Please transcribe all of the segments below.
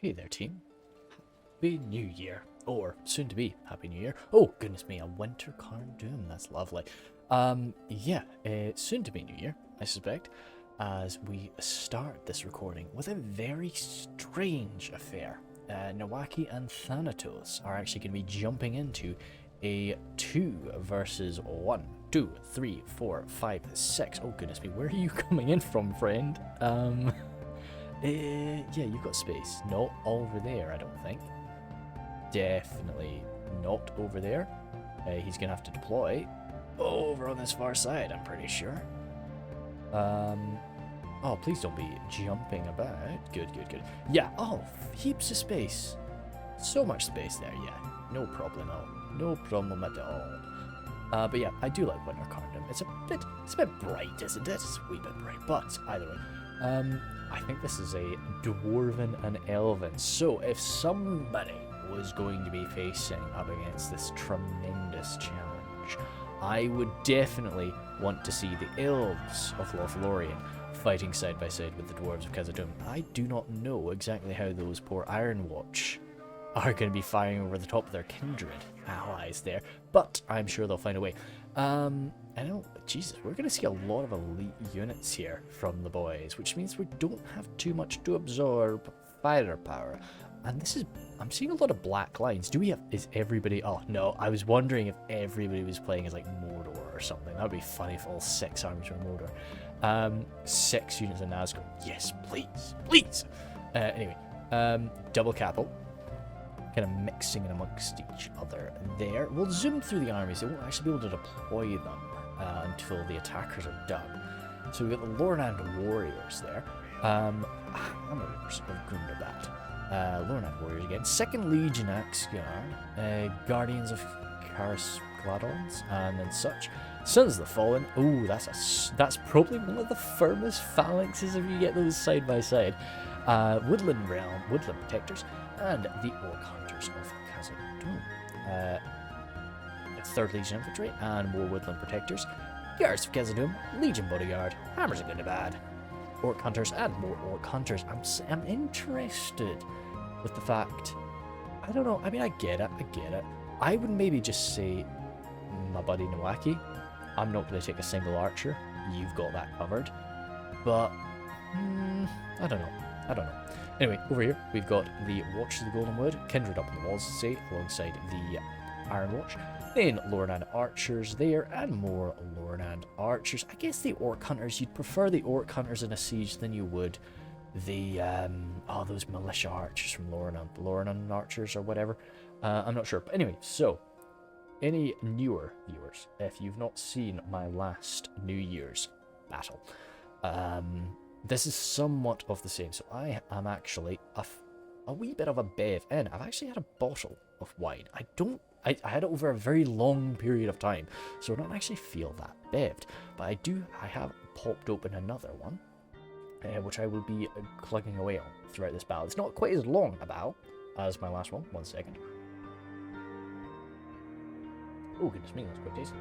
Hey there, team. Happy New Year. Or, soon to be, Happy New Year. Oh, goodness me, a winter Carn Doom. That's lovely. Soon to be New Year, I suspect, as we start this recording with a very strange affair. Nawaki and Thanatos are actually going to be jumping into a 2 versus 1. 2, 3, 4, 5, 6. Oh, goodness me, where are you coming in from, friend? Yeah, you've got space. Not over there, I don't think. Definitely not over there. He's going to have to deploy over on this far side, I'm pretty sure. Oh, please don't be jumping about. Good. Yeah, oh, heaps of space. So much space there, yeah. No problem at all. No problem at all. But yeah, I do like Winter Carndom. It's a bit bright, isn't it? It's a wee bit bright, but either way. I think this is a Dwarven and Elven. So if somebody was going to be facing up against this tremendous challenge, I would definitely want to see the Elves of Lothlorien fighting side by side with the Dwarves of Khazad-dûm. I do not know exactly how those poor Ironwatch are going to be firing over the top of their kindred allies there, but I'm sure they'll find a way. I know, Jesus, we're going to see a lot of elite units here from the boys, which means we don't have too much to absorb firepower. And this is, I'm seeing a lot of black lines. Do we have, is everybody, oh no, I was wondering if everybody was playing as like Mordor or something. That would be funny if all 6 armies were Mordor. 6 units of Nazgûl. Yes, please. Anyway, double capital. Kind of mixing in amongst each other there. We'll zoom through the armies. They won't actually be able to deploy them until the attackers are done. So we've got the Lornand warriors there. Hammers of Gundabad. Lornand warriors again. 2nd Legion Axguard. Guardians of Karis Gladons and then such. Sons of the Fallen. Oh, that's probably one of the firmest phalanxes if you get those side by side. Woodland Realm, Woodland Protectors, and the Orc Hunters of Khazad-dûm. 3rd Legion Infantry and more Woodland Protectors. Guards of Khazad-dûm, Legion Bodyguard, Hammers of Gundabad, Orc Hunters, and more Orc Hunters. I'm interested with the fact, I don't know, I mean, I get it. I would maybe just say, my buddy Nawaki, I'm not going to take a single archer. You've got that covered. But, I don't know. Anyway, over here, we've got the Watch of the Golden Wood, Kindred up on the walls, say, alongside the Iron Watch. Then Lornand Archers there, and more Lornand Archers. I guess the Orc Hunters, you'd prefer the Orc Hunters in a siege than you would the, those Militia Archers from Lornand Archers or whatever. I'm not sure. But anyway, so, any newer viewers, if you've not seen my last New Year's battle, this is somewhat of the same. So I am actually a wee bit of a bev in. I've actually had a bottle of wine. I had it over a very long period of time, so I don't actually feel that bevved. But I have popped open another one, which I will be clugging away on throughout this battle. It's not quite as long a battle as my last one. 1 second. Oh, goodness me, that's quite tasty.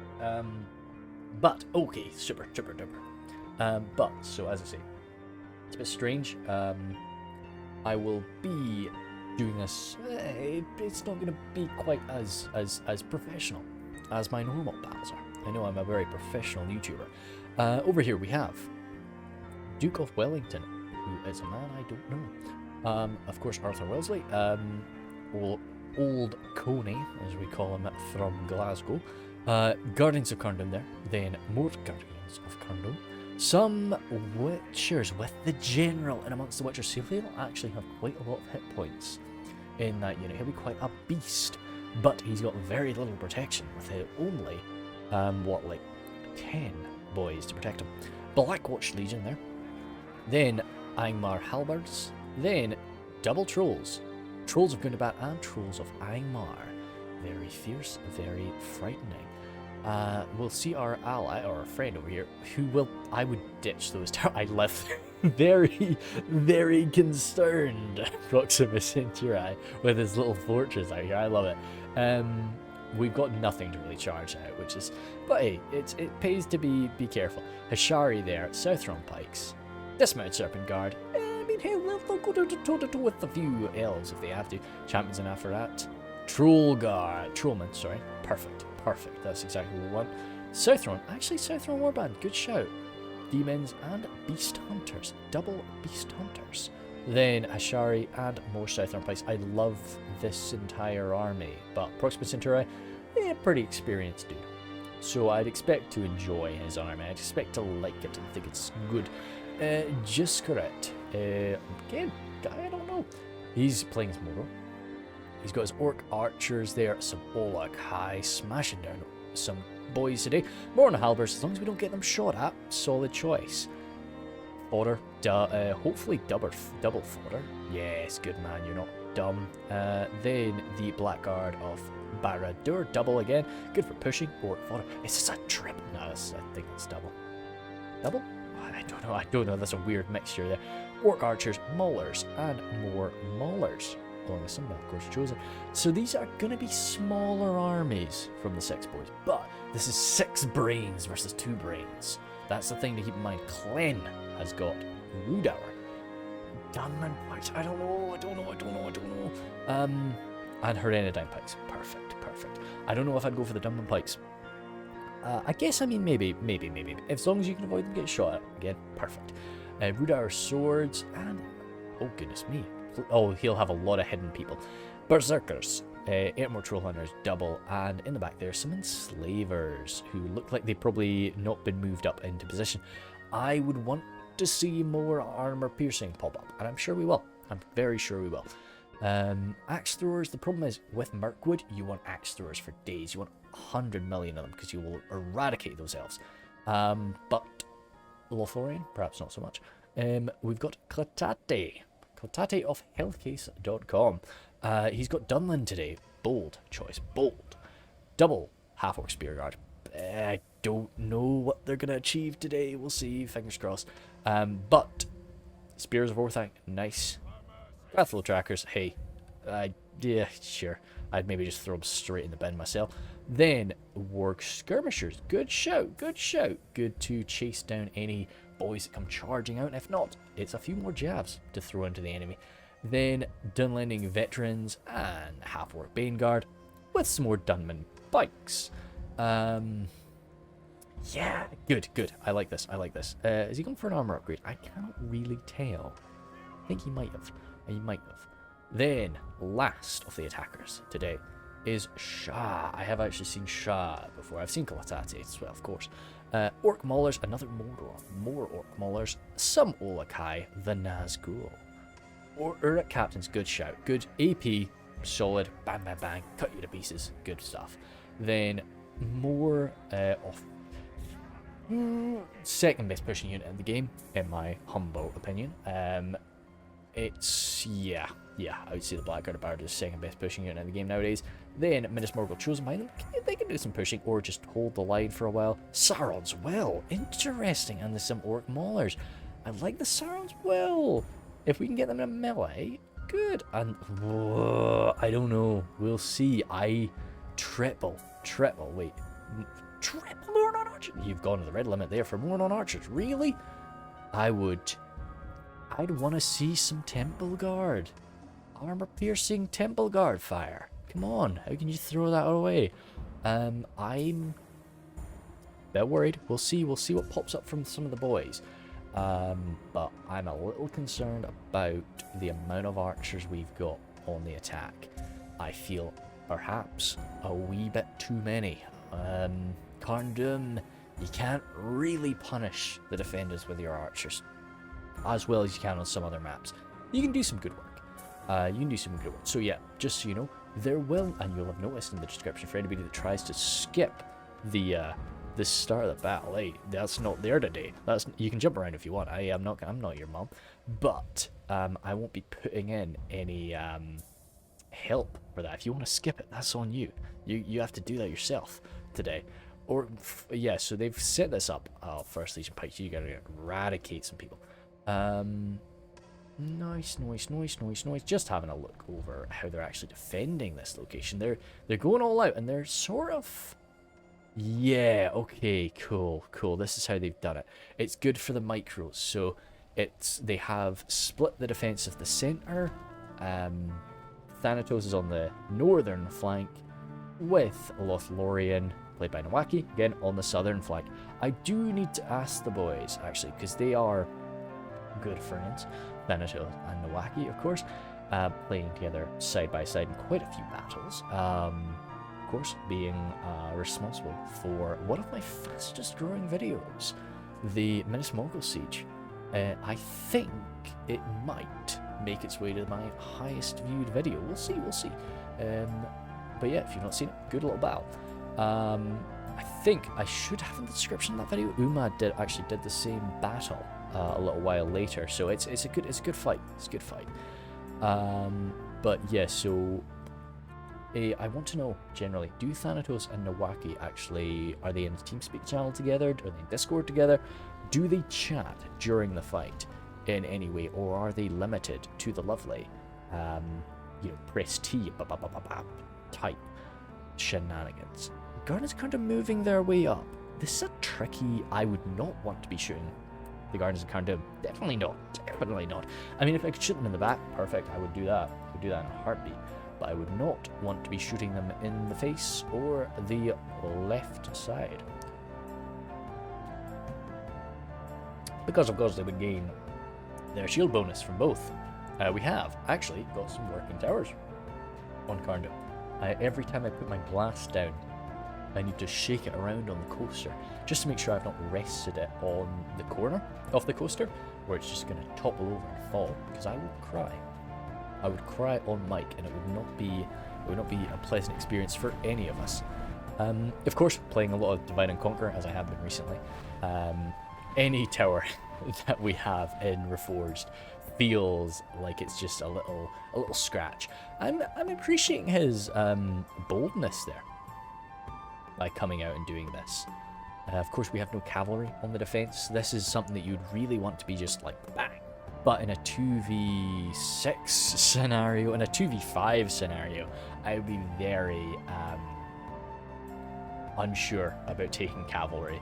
But, okay, super duper. But, so as I say, it's a bit strange. I will be doing this. It's not going to be quite as professional as my normal battles are. I know I'm a very professional YouTuber. Over here we have Duke of Wellington, who is a man I don't know. Of course, Arthur Wellesley. Old Coney, as we call him from Glasgow. Guardians of Carndom there. Then more Guardians of Carndom. Some Witchers with the General, and amongst the Witchers, so he'll actually have quite a lot of hit points in that unit. He'll be quite a beast, but he's got very little protection with only, 10 boys to protect him. Black Watch Legion there. Then Angmar Halberds. Then double Trolls. Trolls of Gundabad and Trolls of Angmar. Very fierce, very frightening. We'll see our ally, or our friend over here, I would ditch those I left very, very concerned Proximus Centuri with his little fortress out here. I love it. We've got nothing to really charge out, but hey, it pays to be careful. Hashari there, Southron Pikes, Dismounted Serpent Guard, mean, hey, they'll go toe-to-toe with a few elves if they have to. Champions and after that. Trollmen, sorry. Perfect. That's exactly what we want. Southrone. Actually, Southrone Warband. Good shout. Demons and Beast Hunters. Double Beast Hunters. Then Ashari and more Southern Pikes. I love this entire army, but Proxima Centauri, pretty experienced dude. So I'd expect to enjoy his army. I'd expect to like it and think it's good. Just correct. Again, I don't know. He's playing his Moro. He's got his Orc Archers there. Some Olak High smashing down some boys today. More on the halberds, as long as we don't get them shot at. Solid choice. Fodder, hopefully double fodder. Yes, good man, you're not dumb. Then the Blackguard of Barad-dûr, double again. Good for pushing. Orc fodder. Is this a trip? No, I think it's double. Double? I don't know. That's a weird mixture there. Orc archers, maulers, and more maulers. Along with some, of course, chosen. So these are going to be smaller armies from the 6 boys. But this is 6 brains versus 2 brains. That's the thing to keep in mind. Klen has got Rudour. Dunman Pikes. I don't know. And Herenidine Pikes. Perfect. I don't know if I'd go for the Dunman Pikes. I guess, I mean, maybe. As long as you can avoid them getting shot at. Again, perfect. Rudour swords and... Oh, goodness me. Oh, he'll have a lot of hidden people. Berserkers. 8 more Troll Hunters, double, and in the back there, some Enslavers, who look like they've probably not been moved up into position. I would want to see more armor piercing pop up, and I'm sure we will. I'm very sure we will. Axe throwers, the problem is, with Mirkwood, you want axe throwers for days. You want 100 million of them, because you will eradicate those elves. But Lothorian, perhaps not so much. We've got Cletate of healthcase.com. He's got Dunland today. Bold choice. Bold. Double half-orc spear guard. I don't know what they're going to achieve today. We'll see. Fingers crossed. But Spears of Orthanc. Nice. Wrathful Trackers. Hey. Yeah, sure. I'd maybe just throw them straight in the bin myself. Then Warg Skirmishers. Good shout. Good to chase down any boys that come charging out. And if not, it's a few more jabs to throw into the enemy. Then Dunlending Veterans and half-orc Baneguard with some more Dunman Pikes. Yeah, good. I like this. Is he going for an armor upgrade? I can't really tell. I think he might have. Then, last of the attackers today is Shah. I have actually seen Shah before. I've seen Calatate as well, of course. Orc Maulers, another more Orc Maulers, some Olakai, the Nazgul. Uruk Captains, good shout. Good AP, solid, bang, cut you to pieces, good stuff. Then more of second best pushing unit in the game, in my humble opinion. It's, yeah, I would say the Blackguard of Barad is second best pushing unit in the game nowadays. Then Minas Morgul chosen by them, they can do some pushing or just hold the line for a while. Sauron's Will, interesting, and there's some Orc Maulers. I like the Sauron's Will. If we can get them in a melee, good. And I don't know, we'll see. Triple, wait. Triple Mornon Archers? You've gone to the red limit there for Mornon Archers, really? I'd want to see some Temple Guard. Armor piercing Temple Guard fire. Come on, how can you throw that away? I'm a bit worried. We'll see what pops up from some of the boys. But I'm a little concerned about the amount of archers we've got on the attack. I feel perhaps a wee bit too many. Carndum, you can't really punish the defenders with your archers as well as you can on some other maps. You can do some good work. So yeah, just so you know, there will, and you'll have noticed in the description for anybody that tries to skip the start of the battle, hey, that's not there today. You can jump around if you want. I'm not your mom, but I won't be putting in any help for that. If you want to skip it, that's on you. You have to do that yourself today. Or yeah, so they've set this up. First Legion Pikes, you gotta eradicate some people. Nice. Just having a look over how they're actually defending this location. They're going all out, and they're sort of. Yeah, okay, cool. This is how they've done it. It's good for the micros. So They have split the defense of the center. Thanatos is on the northern flank with Lothlorien, played by Nawaki, again on the southern flank. I do need to ask the boys, actually, because they are good friends, Thanatos and Nawaki, of course, playing together side by side in quite a few battles. Of course, being responsible for one of my fastest growing videos, the Minas Morgul Siege. I think it might make its way to my highest viewed video. We'll see, we'll see. But yeah, if you've not seen it, good little battle. I think I should have in the description of that video. Uma actually did the same battle a little while later, so it's a good fight. It's a good fight. But yeah, so I want to know generally, do Thanatos and Nawaki actually, are they in the TeamSpeak channel together? Are they in Discord together? Do they chat during the fight in any way, or are they limited to the lovely, press T type shenanigans? Garden's kind of moving their way up. This is a tricky. I would not want to be shooting the Gardens of Carndom. Definitely not. Definitely not. I mean, if I could shoot them in the back, perfect. I would do that. I would do that in a heartbeat. But I would not want to be shooting them in the face or the left side, because of course they would gain their shield bonus from both. We have actually got some working towers on Carndom. Every time I put my blast down, I need to shake it around on the coaster just to make sure I've not rested it on the corner of the coaster where it's just going to topple over and fall, because I would cry. I would cry on mic, and it would not be a pleasant experience for any of us. Of course, playing a lot of Divide and Conquer, as I have been recently, any tower that we have in Reforged feels like it's just a little scratch. I'm appreciating his boldness there by coming out and doing this. Of course, we have no cavalry on the defense. This is something that you'd really want to be just like bang. But in a 2v6 scenario, in a 2v5 scenario, I would be very unsure about taking cavalry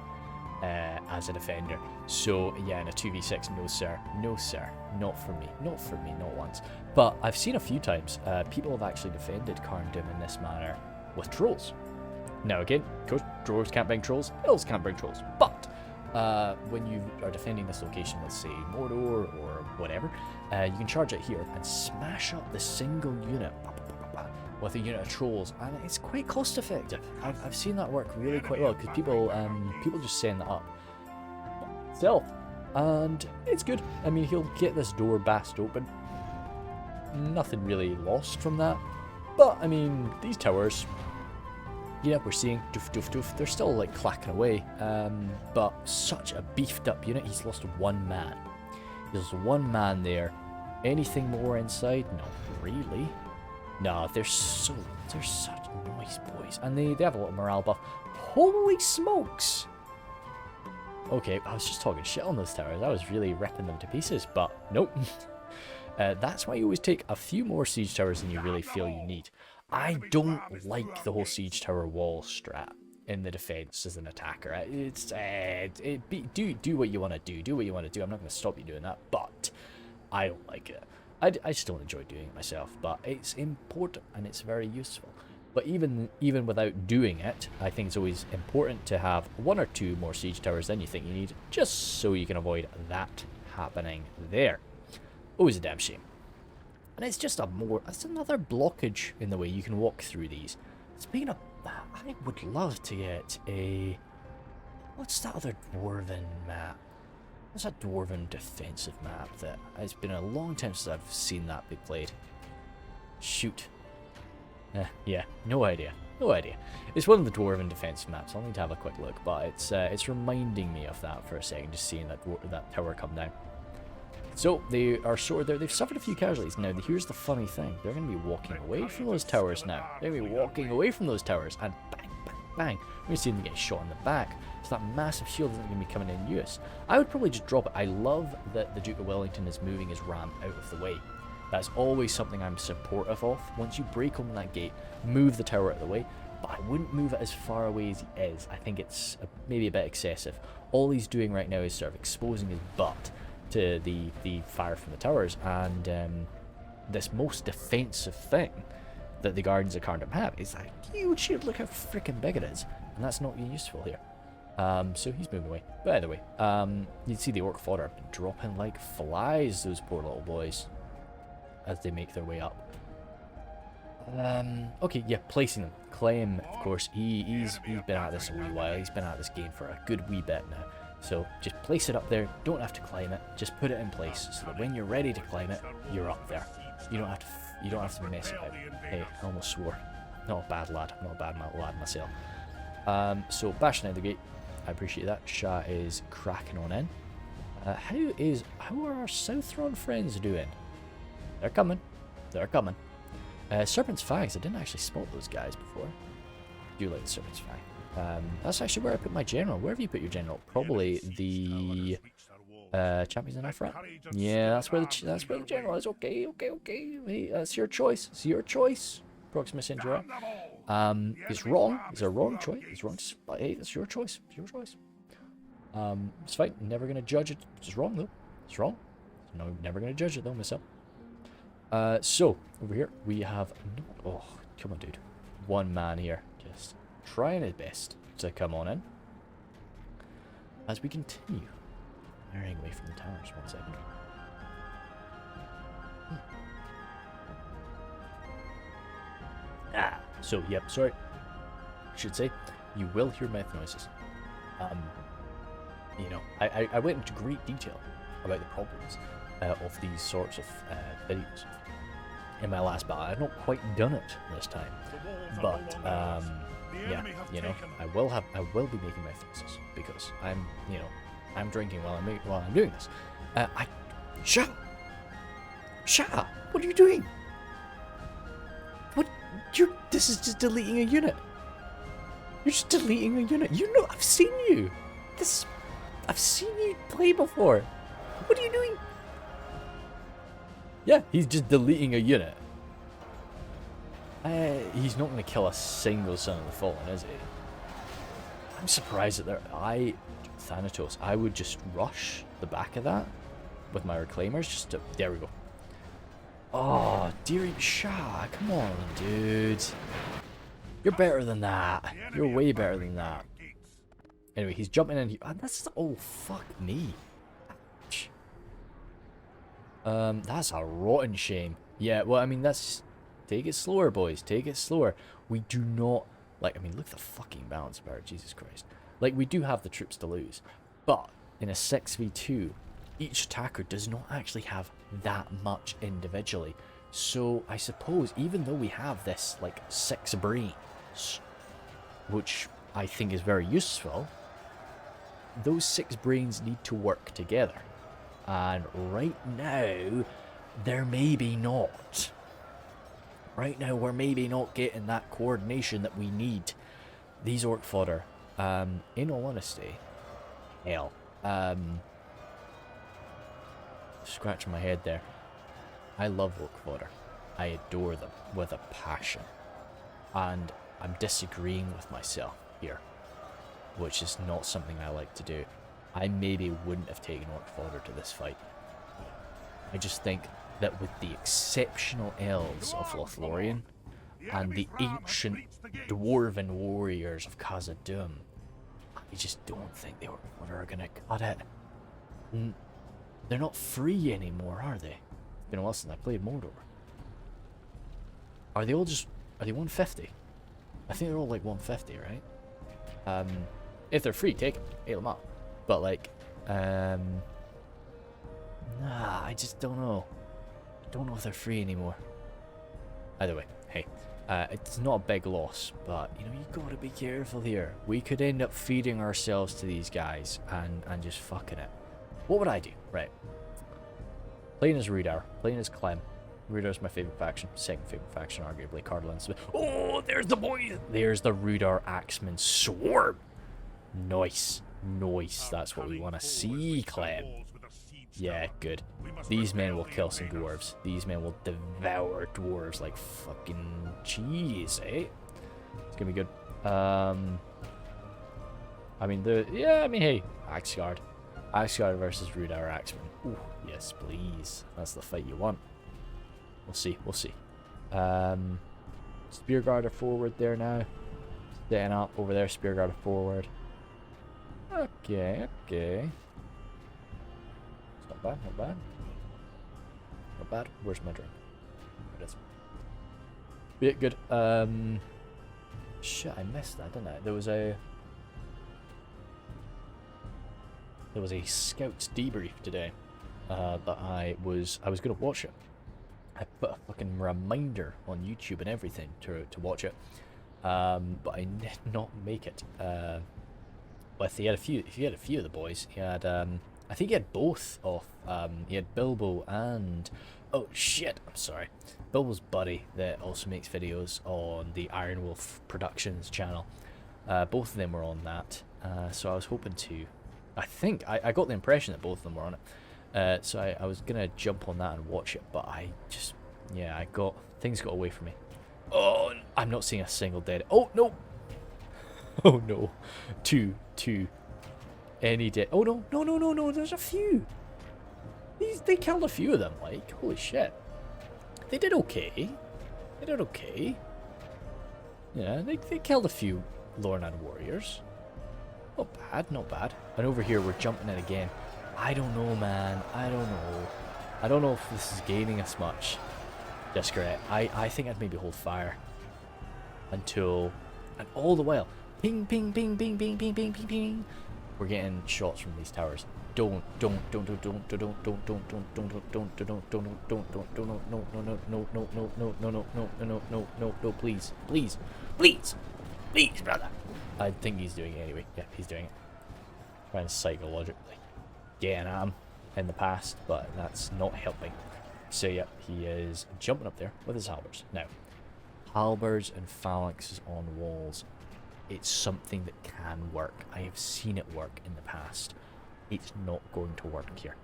as a defender. So yeah, in a 2v6, no sir, no sir, not for me, not for me, not once. But I've seen a few times people have actually defended Carndom in this manner with trolls. Now again, of course, dwarves can't bring trolls, elves can't bring trolls, but when you are defending this location, let's say Mordor or whatever, you can charge it here and smash up the single unit with a unit of trolls, and it's quite cost effective. I've seen that work really quite well, because people just send that up itself, and it's good. I mean, he'll get this door bast open. Nothing really lost from that, but I mean, these towers, yeah, we're seeing doof doof doof. They're still like clacking away, but such a beefed up unit. He's lost one man. He's lost one man there. Anything more inside? Not really. No, they're such nice boys, and they have a little morale buff. Holy smokes! Okay, I was just talking shit on those towers. I was really ripping them to pieces, but nope. That's why you always take a few more siege towers than you really feel you need. I don't like the whole siege tower wall strat in the defense as an attacker. Do what you want to do. Do what you want to do. I'm not going to stop you doing that, but I don't like it. I just don't enjoy doing it myself, but it's important and it's very useful. But even without doing it, I think it's always important to have one or two more siege towers than you think you need, just so you can avoid that happening there. Always a damn shame. And it's just it's another blockage in the way you can walk through these. Speaking of that, I would love to get what's that other dwarven map? What's that dwarven defensive map that it's been a long time since I've seen that be played? Shoot. Yeah, no idea. No idea. It's one of the dwarven defensive maps. I'll need to have a quick look, but it's reminding me of that for a second, just seeing that tower come down. So they are they've suffered a few casualties. Now here's the funny thing: they're going to be walking away from those towers now. They're going to be walking away from those towers, and bang, bang, bang. We're going to see them get shot in the back. So that massive shield isn't going to be coming in use. I would probably just drop it. I love that the Duke of Wellington is moving his ram out of the way. That's always something I'm supportive of. Once you break open that gate, move the tower out of the way. But I wouldn't move it as far away as he is. I think it's maybe a bit excessive. All he's doing right now is sort of exposing his butt to the fire from the towers, and this most defensive thing that the Guardians of Carndom have is that huge shield. Look how freaking big it is, and that's not useful here. So he's moving away. By the way, you'd see the orc fodder dropping like flies, those poor little boys, as they make their way up. Okay, yeah, placing them. Clem, of course, he's been at this a wee while. He's been at this game for a good wee bit now. So just place it up there. Don't have to climb it. Just put it in place so that when you're ready to climb it, you're up there. You don't have to mess about. Hey, I almost swore. Not a bad lad. Not a bad lad myself. So bashing out the gate. I appreciate that. Shah is cracking on in. How are our Southron friends doing? They're coming. They're coming. Serpent's Fangs. I didn't actually spot those guys before. I do like the Serpent's Fang. That's actually where I put my general. Where have you put your general? Probably the Champions of Ifrat. Yeah, that's where the general is. Okay. Hey, that's your choice. It's your choice, Proximus Injura. It's wrong. It's a wrong choice. It's wrong. But hey, it's your choice. It's your choice. It's fine. Never gonna judge it. It's wrong though. It's wrong. No, never gonna judge it though myself. So over here we have. Oh, come on, dude. One man here, just trying his best to come on in. As we continue, firing away from the towers. 1 second. So, yep, sorry. I should say, you will hear mouth noises. You know, I went into great detail about the problems of these sorts of videos in my last battle. I've not quite done it this time, but yeah, you know, I will be making mouth noises because I'm drinking while I'm doing this. Shah, what are you doing? This is just deleting a unit. You're just deleting a unit. You know, I've seen you. I've seen you play before. What are you doing? Yeah, he's just deleting a unit. He's not going to kill a single Son of the Fallen, is he? I'm surprised that Thanatos, I would just rush the back of that with my Reclaimers. There we go. Oh, dearie Shah, come on, dude. You're better than that. You're way better than that. Anyway, he's jumping in here. Oh, fuck me. Ouch. That's a rotten shame. Yeah, well, I mean, take it slower, boys. Take it slower. We do not... Like, I mean, look at the fucking balance bar. Jesus Christ. Like, we do have the troops to lose. But in a 6v2... each attacker does not actually have that much individually. So I suppose even though we have this like 6 brains, which I think is very useful, those 6 brains need to work together. And right now, they're maybe not. Right now, we're maybe not getting that coordination that we need. These orc fodder, in all honesty, hell, scratching my head there. I love orc fodder. I adore them with a passion. And I'm disagreeing with myself here, which is not something I like to do. I maybe wouldn't have taken orc fodder to this fight. I just think that with the exceptional elves of Lothlorien and the ancient dwarven warriors of Khazad-dûm, I just don't think the orc fodder are gonna cut it. They're not free anymore, are they? It's been a while since I played Mordor. Are they 150? I think they're all like 150, right? If they're free, take them. Hail them up. But like, nah, I just don't know. I don't know if they're free anymore. Either way, hey, it's not a big loss, but you know, you gotta be careful here. We could end up feeding ourselves to these guys and just fucking it. What would I do? Right. Playing as Rudar. Playing as Clem. Rudar's my favourite faction. Second favourite faction, arguably. Cardolan's. Oh, there's the boy! There's the Rudar Axeman Swarm! Nice. Nice. That's what we want to see, Clem. Yeah, good. These men will kill some dwarves. These men will devour dwarves like fucking cheese, eh? It's gonna be good. I mean, hey, Axe Guard. Icey versus Rude Hour Axeman. Ooh, yes, please. That's the fight you want. We'll see. We'll see. Spearguarder forward there now. Setting up over there. Spearguarder forward. Okay, okay. It's not bad, not bad. Not bad. Where's my drink? There it is. Yeah, good. Shit, I missed that, didn't I? There was a scouts debrief today that I was gonna watch it. I put a fucking reminder on YouTube and everything to watch it, but I did not make it. But if you had a few of the boys, he had I think he had both of he had Bilbo and oh shit, I'm sorry, Bilbo's buddy that also makes videos on the Iron Wolf Productions channel. Both of them were on that, so I was hoping to. I think I got the impression that both of them were on it, so I was gonna jump on that and watch it, but I just things got away from me. Oh, I'm not seeing a single dead. Oh no. Oh no. Two. Any dead. Oh no, there's a few. They killed a few of them, like, holy shit. They did okay. Yeah, they killed a few Lornan warriors. Not bad. And over here we're jumping in again. I don't know, man. I don't know if this is gaining us much. Just great. I think I'd maybe hold fire until, and all the while, ping, ping, ping, ping, ping, ping, ping, ping, ping. We're getting shots from these towers. No, please, brother. I think he's doing it anyway. Yeah, he's doing it. Trying to psychologically getting at him in the past, but that's not helping. So yeah, he is jumping up there with his halberds. Now, halberds and phalanxes on walls, it's something that can work. I have seen it work in the past. It's not going to work here.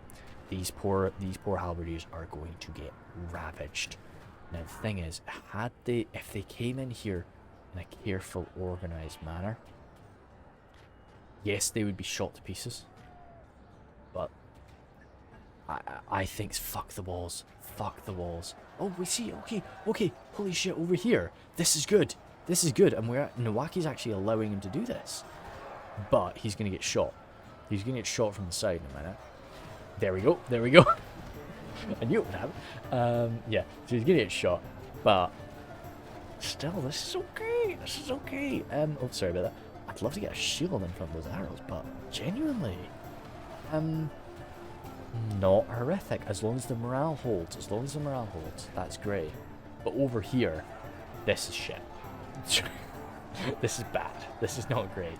These poor halberdiers are going to get ravaged. Now the thing is, if they came in here in a careful, organized manner, yes, they would be shot to pieces. But I think fuck the walls. Fuck the walls. Oh, we see. Okay. Holy shit, over here. This is good. And Nawaki's actually allowing him to do this. But he's going to get shot. He's going to get shot from the side in a minute. There we go. I knew it would happen. Yeah, so he's going to get shot. But still, this is okay. Oh, sorry about that. I'd love to get a shield in front of those arrows, but genuinely, not horrific. As long as the morale holds, that's great. But over here, this is shit. This is bad. This is not great.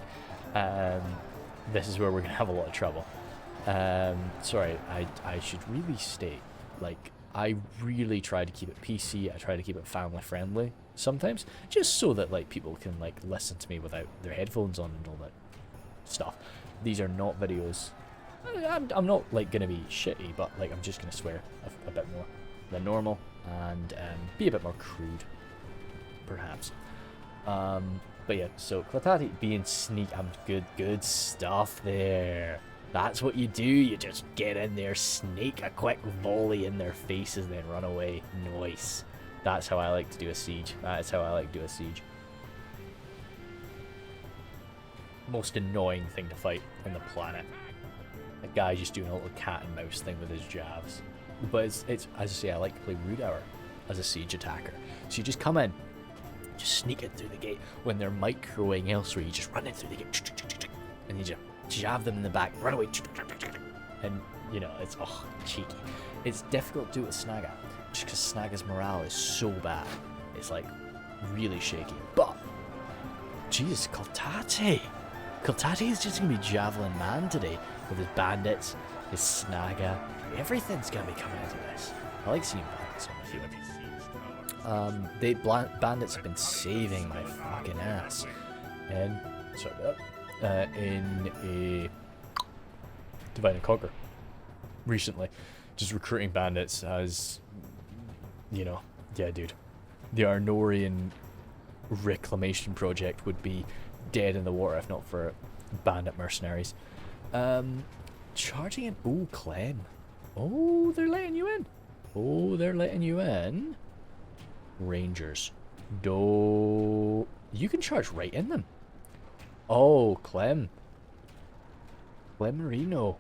This is where we're gonna have a lot of trouble. Sorry, I should really state, like, I really try to keep it PC. I try to keep it family friendly sometimes, just so that like people can like listen to me without their headphones on and all that stuff. These are not videos. I'm not like gonna be shitty, but like I'm just gonna swear a bit more than normal and be a bit more crude, perhaps. But yeah, so Clatati being sneak, good stuff there. That's what you do. You just get in there, sneak a quick volley in their faces, then run away. Nice. That's how I like to do a siege. Most annoying thing to fight on the planet. A guy just doing a little cat and mouse thing with his jabs. But it's as I say, I like to play Rude Hour as a siege attacker. So you just come in, just sneak it through the gate. When they're microing elsewhere, you just run in through the gate, and you just jab them in the back, run away, and you know, it's cheeky. It's difficult to do with Snaga, just because Snaga's morale is so bad. It's like really shaky. But Jesus, Clatati is just gonna be Javelin Man today with his bandits, his Snaga. Everything's gonna be coming into this. I like seeing bandits on the field. Bandits have been saving my fucking ass, and in a Divide and Conquer recently, just recruiting bandits as, you know, yeah, dude, the Arnorian reclamation project would be dead in the water if not for bandit mercenaries. charging in. Oh, Clem. Oh, they're letting you in. Oh, they're letting you in. Rangers. You can charge right in them. Oh, Clem. Clemerino.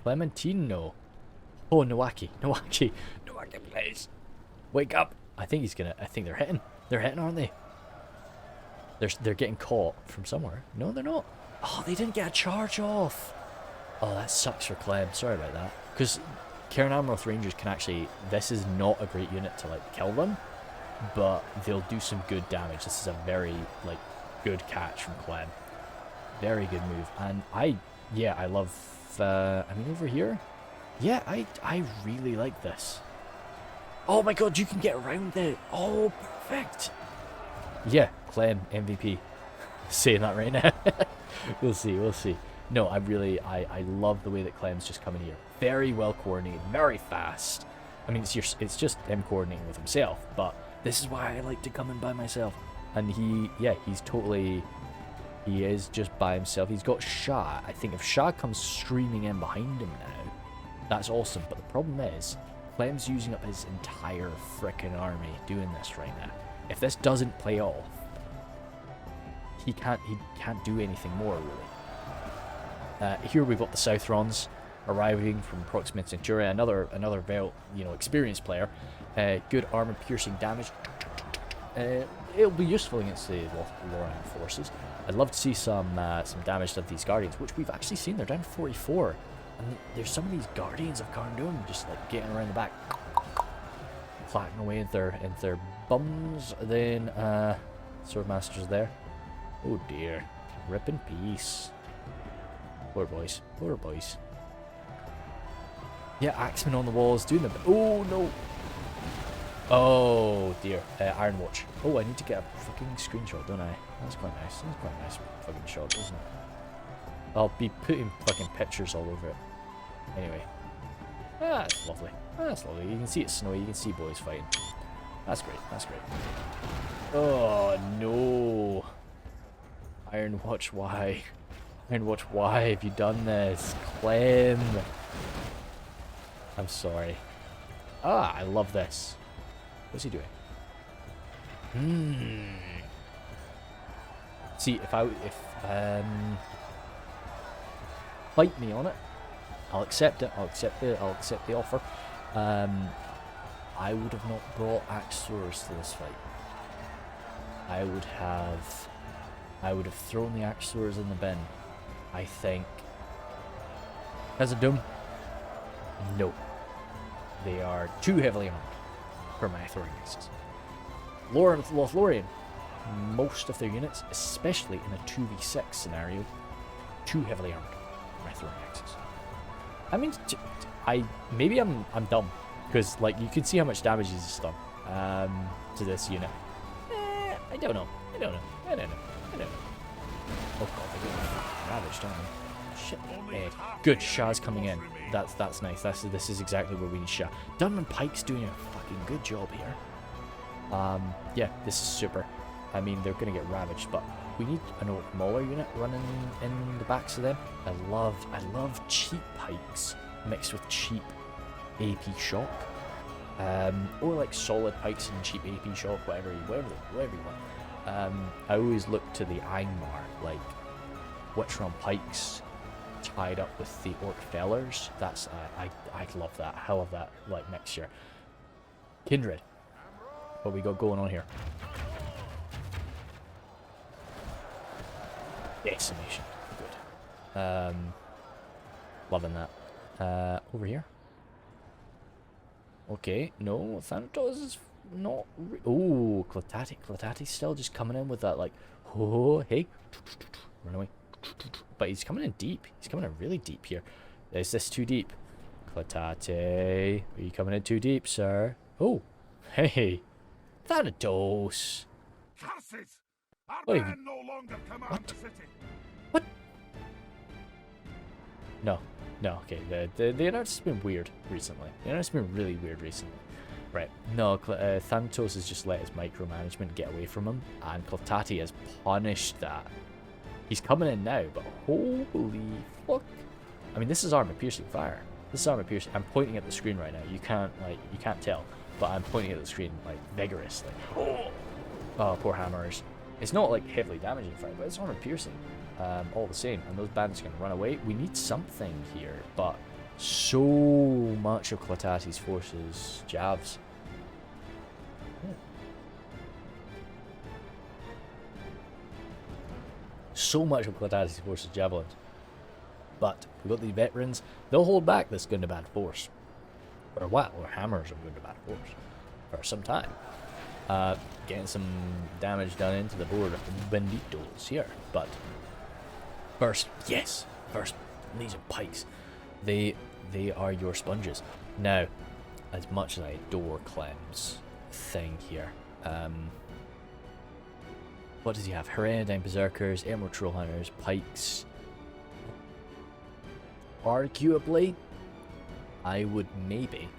Clementino. Oh, Nowaki. Nowaki, please. Wake up. I think he's gonna. I think they're hitting. They're hitting, aren't they? They're getting caught from somewhere. No, they're not. Oh, they didn't get a charge off. Oh, that sucks for Clem. Sorry about that. Because Cairn Amroth Rangers can actually... This is not a great unit to, like, kill them. But they'll do some good damage. This is a very, like, good catch from Clem. Very good move. And I love... I mean, over here... Yeah, I really like this. Oh my god, you can get around it. Oh, perfect. Yeah, Clem, MVP. Saying that right now. We'll see. No, I love the way that Clem's just coming here. Very well coordinated, very fast. I mean, it's just him coordinating with himself, but this is why I like to come in by myself. And he is just by himself. He's got Shah. I think if Shah comes streaming in behind him now, that's awesome. But the problem is, Clem's using up his entire frickin' army doing this right now. If this doesn't play off, he can't do anything more, really. Here we've got the Southrons arriving from Proximate Centuria, another very, experienced player. Good armor piercing damage. It'll be useful against the Lorraine forces. I'd love to see some damage to these Guardians, which we've actually seen. They're down to 44. And there's some of these Guardians of Carndome just like getting around the back, clacking away in their bums. Then Swordmaster's there. Oh dear, rip in peace. Poor boys. Yeah, Axeman on the walls doing them. Oh no. Oh dear. Iron Watch. Oh, I need to get a fucking screenshot, don't I? That's quite nice. That's quite a nice fucking shot, isn't it? I'll be putting fucking pictures all over it. Anyway. That's lovely. That's lovely. You can see it's snowy. You can see boys fighting. That's great. Oh, no. Iron Watch, why? Iron Watch, why have you done this? Clem. I'm sorry. I love this. What's he doing? See, if fight me on it, I'll accept it. I'll accept the offer. I would have not brought Axe Throwers to this fight. I would have thrown the Axe Throwers in the bin. I think. Khazad-dûm? No. They are too heavily armed for my throwing axes. Lothlorien, most of their units, especially in a 2v6 scenario, too heavily armed for my throwing axes. I mean, maybe I'm dumb, because like you can see how much damage he's done to this unit. I don't know. Oh god, they're getting ravaged, aren't they? Shit. Good, Shah's coming in. That's nice. This is exactly where we need Shah. Dunman Pike's doing a fucking good job here. Yeah, this is super. I mean, they're gonna get ravaged, but we need an Orc Mauler unit running in the backs of them. I love cheap pikes mixed with cheap AP shock, or like solid pikes and cheap AP shock, whatever you want. I always look to the Einmar, like Witchron pikes tied up with the Orc Fellers. That's I love that. I love that like mixture. Kindred, what we got going on here? Decimation, good. Loving that. Over here. Okay, no, Thanatos is not. Oh, Cletati's still just coming in with that like, oh hey, run away. But he's coming in deep. He's coming in really deep here. Is this too deep? Cletate, are you coming in too deep, sir? Oh, hey, Thanatos. Curses! Our Wait, men no longer command what? the city. What? No, okay. The internet's been weird recently. The internet's been really weird recently. Right. No, Thanatos has just let his micromanagement get away from him, and Cletati has punished that. He's coming in now, but holy fuck. I mean, this is armor piercing fire. This is armor piercing. I'm pointing at the screen right now. You can't tell, but I'm pointing at the screen like vigorously. Oh, poor hammers. It's not like heavily damaging fire, but it's armor piercing. All the same, and those bandits can run away. We need something here, but so much of Thanatos' forces javs. So much of Thanatos' forces javelins. But we've got these veterans. They'll hold back this Gundabad force for a while, or hammers of Gundabad force for some time. Getting some damage done into the board of Benditos here, but first, yes, first Legion pikes. They are your sponges. Now, as much as I adore Clem's thing here, what does he have? Heredine Berserkers, Emerald Trollhunters, Pikes. Arguably, I would have maybe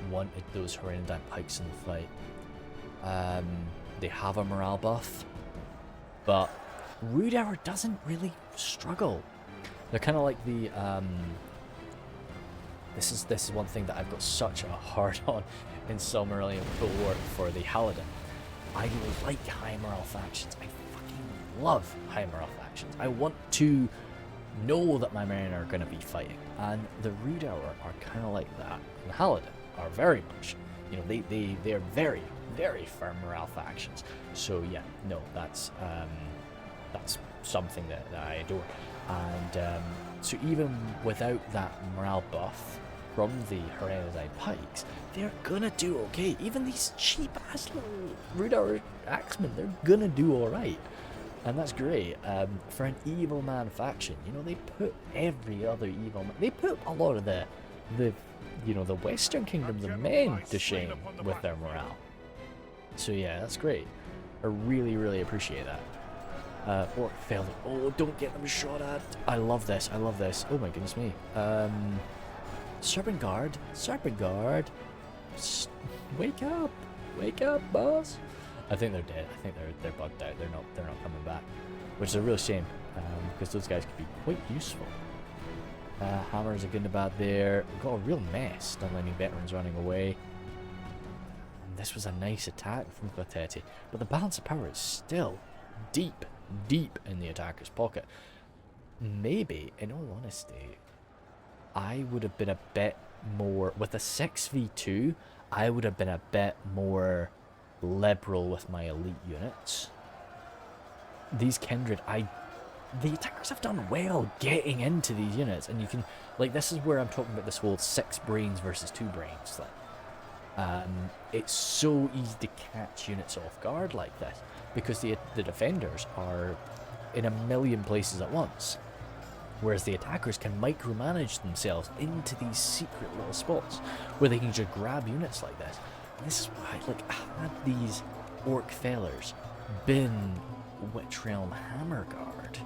wanted those Heredine Pikes in the fight. They have a morale buff, but Rude Hour doesn't really struggle. They're kind of like the this is one thing that I've got such a hard on in Silmarillion Full War for the Halidin. I like high morale factions. I fucking love high morale factions. I want to know that my men are going to be fighting, and the Rude Hour are kind of like that. The Halidin are very much, you know, they're very, very firm morale factions. So yeah, no, that's something that I adore. And so even without that morale buff from the Hereditary Pikes, they're gonna do okay. Even these cheap ass little Rude Hour axemen, they're gonna do alright. And that's great. For an evil man faction, you know, they put every other evil man, they put a lot of the you know, the Western Kingdoms of men to shame with their morale. So yeah, that's great. I really, really appreciate that. Orc failed. Oh, don't get them shot at. I love this. I love this. Oh my goodness me. Serpent Guard. Serpent Guard. Wake up. Wake up, boss. I think they're dead. I think they're bugged out. They're not coming back, which is a real shame, because those guys could be quite useful. Hammers are Gundabad there. We've got a real mess. Dunlending veterans running away. And this was a nice attack from Thanatos, but the balance of power is still deep in the attacker's pocket. Maybe, in all honesty, I would have been a bit more with a 6v2. I would have been a bit more liberal with my elite units. These Kindred, the attackers have done well getting into these units, and you can, like, this is where I'm talking about this whole 6 brains versus 2 brains thing. It's so easy to catch units off guard like this, because the defenders are in a million places at once, whereas the attackers can micromanage themselves into these secret little spots where they can just grab units like this. And this is why, like, had these orc fellers been Witch Realm Hammer Guard,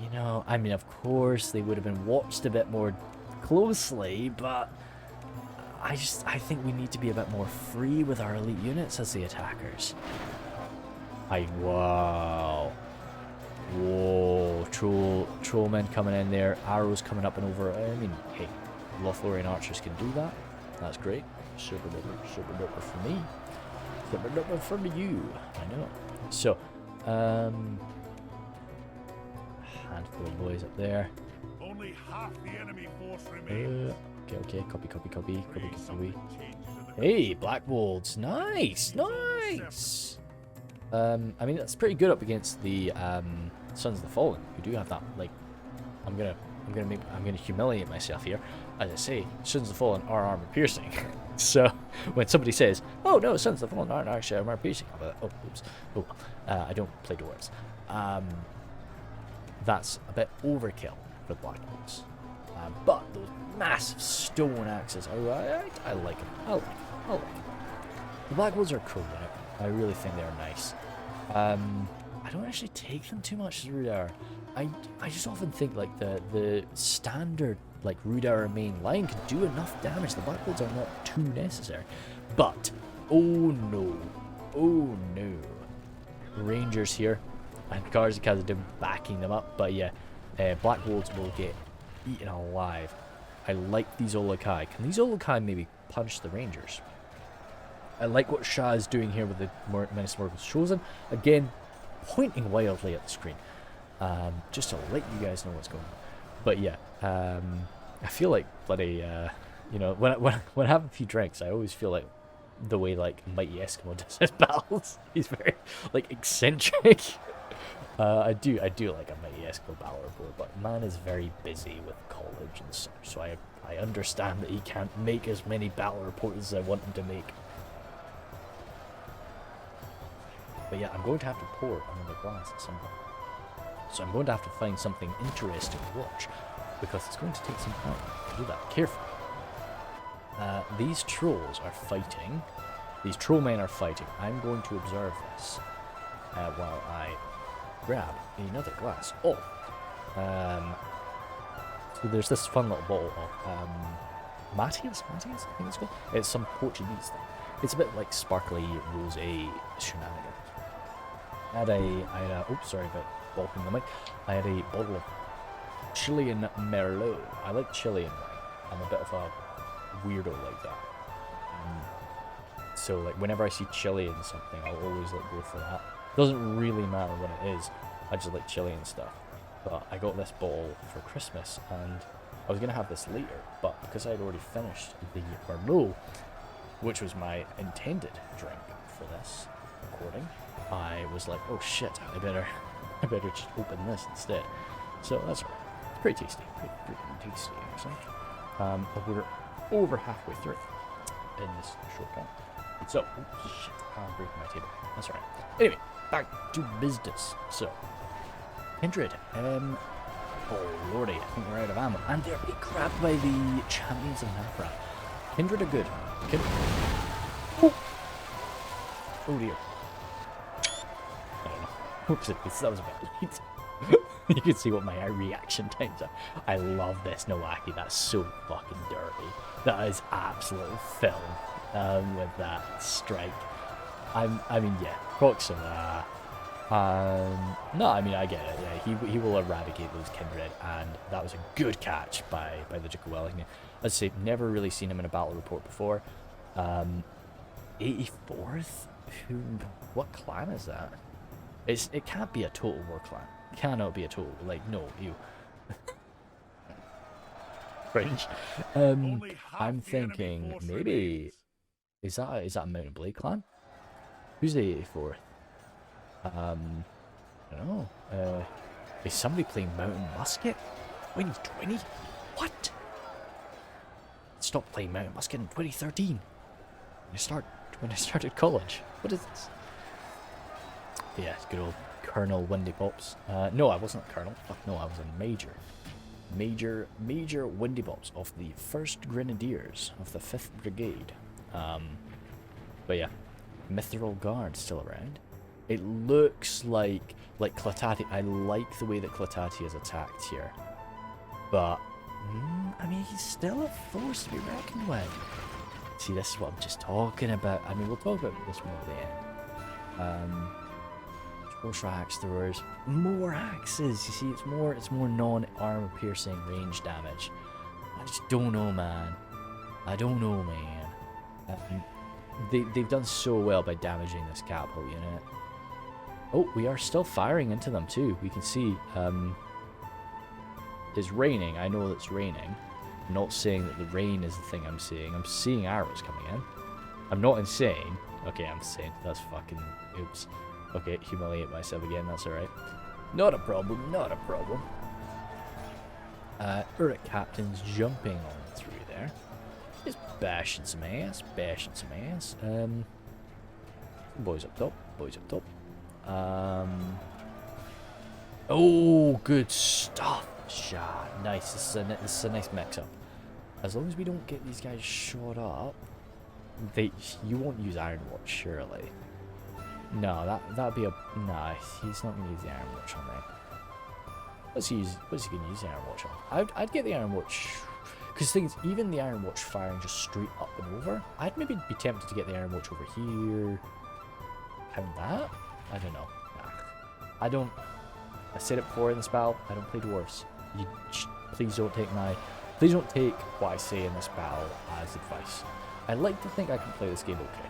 you know, I mean, of course they would have been watched a bit more closely, but I think we need to be a bit more free with our elite units as the attackers. Wow. Whoa, trollmen coming in there, arrows coming up and over. I mean, hey, Lothlorien archers can do that. That's great. Super duper for me. Super duper for you. I know. So, handful of boys up there. Only half the enemy force remains. Okay, copy. Hey, Black Wolves, nice. I mean, that's pretty good up against the Sons of the Fallen, who do have that. Like, I'm gonna humiliate myself here. As I say, Sons of the Fallen are armor piercing. So when somebody says, "Oh no, Sons of the Fallen aren't actually armor piercing," I'll be like, "Oh, oops. Oh, I don't play dwarves." That's a bit overkill for Black Wolves. But those massive stone axes, I like them. The Black Wolves are cool, right? I really think they're nice. I don't actually take them too much as Rude Hour. I just often think like the standard like Rude Hour main line can do enough damage. The Black Wolves are not too necessary. But oh no, Rangers here, and Guards of Khazad backing them up. But yeah, Black Wolves will get eaten alive. I like these Olokai. Can these Olokai maybe punch the Rangers? I like what Shah is doing here with the Menace Morgul's Chosen. Again, pointing wildly at the screen. Just to let you guys know what's going on. But yeah, I feel like bloody, you know, when I have a few drinks, I always feel like the way like Mighty Eskimo does his battles. He's very like eccentric. I do like a Mighty Eskimo battle report, but man is very busy with college and such, so I understand that he can't make as many battle reports as I want him to make. But yeah, I'm going to have to pour another glass at some point. So I'm going to have to find something interesting to watch, because it's going to take some time to do that carefully. These trolls are fighting. These troll men are fighting. I'm going to observe this while I grab another glass. Oh, so there's this fun little bottle of Matthias, I think it's called. It's some Portuguese thing. It's a bit like sparkly rosé shenanigans. I had a oops, sorry about bulking the mic. I had a bottle of Chilean Merlot. I like Chilean wine. I'm a bit of a weirdo like that. So like whenever I see Chile in something, I'll always like go for that. Doesn't really matter what it is. I just like Chilean stuff. But I got this bottle for Christmas, and I was gonna have this later, but because I'd already finished the Merlot, which was my intended drink for this recording, I was like, oh shit, I better just open this instead. So that's alright. It's pretty tasty. Pretty tasty, actually. But we're over halfway through in this short time. So, oh shit, I'm breaking my table. That's alright. Anyway, back to business. So, Kindred, oh lordy, I think we're out of ammo. And they're being grabbed by the champions of Nafra. Kindred are good. Oh dear. I don't know. Oops, that was a bit late. You can see what my reaction times are. I love this Nowaki. That's so fucking dirty. That is absolute film with that strike. I mean, yeah, Proxima. No, I mean, I get it. Yeah, he will eradicate those Kindred, and that was a good catch by the Duke of Wellington. Let's say, never really seen him in a battle report before. 84th? What clan is that? It can't be a Total War clan. It cannot be a Total, like, no, ew. French. I'm thinking, maybe, is that a Mountain Blade clan? Who's the 84th? I don't know. Is somebody playing Mountain Musket? 2020? What? Stopped playing Mountain Musket in 2013. When I started college. What is this? Yeah, good old Colonel Windy Pops. No, I wasn't a Colonel. Fuck no, I was a Major. Major Windy Pops of the 1st Grenadiers of the 5th Brigade. But yeah, Mithril Guard still around. It looks like Clatati. I like the way that Clatati is attacked here. But, I mean, he's still a force to be reckoned with. See, this is what I'm just talking about. I mean, we'll talk about this more at the end. Horse axe throwers. More axes. You see, it's more non-armor piercing range damage. I just don't know, man. I don't know, man. They've done so well by damaging this capital unit. Oh, we are still firing into them too. We can see it's raining. I know it's raining. I'm not saying that the rain is the thing I'm seeing. I'm seeing arrows coming in. I'm not insane. Okay, I'm insane. That's fucking... Oops. Okay, humiliate myself again. That's alright. Not a problem. Not a problem. Uruk Captain's jumping on through there. Just bashing some ass. Bashing some ass. Boys up top. Boys up top. Oh, good stuff. Shot. Nice. This is a nice mix-up. As long as we don't get these guys shot up, you won't use Iron Watch, surely. No, that'd be a... Nah, he's not going to use the Iron Watch on there. What's he going to use the Iron Watch on? I'd get the Iron Watch... Because things, even the Iron Watch firing just straight up and over, I'd maybe be tempted to get the Iron Watch over here. Pound that? I don't know. Nah. I said it before in this battle, I don't play dwarves. Please don't take please don't take what I say in this battle as advice. I like to think I can play this game okay.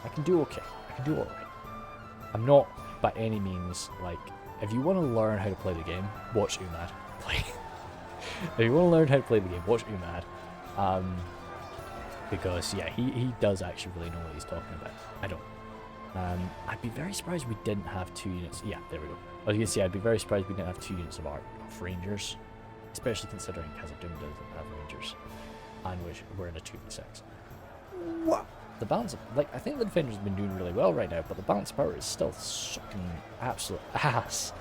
I can do okay. I can do alright. I'm not by any means like, if you want to learn how to play the game, watch Umad play. If you want to learn how to play the game, watch Umad. Because yeah, he does actually really know what he's talking about. I don't. I'd be very surprised we didn't have 2 units. Yeah, there we go. I was gonna say I'd be very surprised we didn't have 2 units of rangers, especially considering Khazad-dûm doesn't have rangers, and we're in a 2v6. What? The balance, I think the defenders have been doing really well right now, but the balance power is still sucking absolute ass.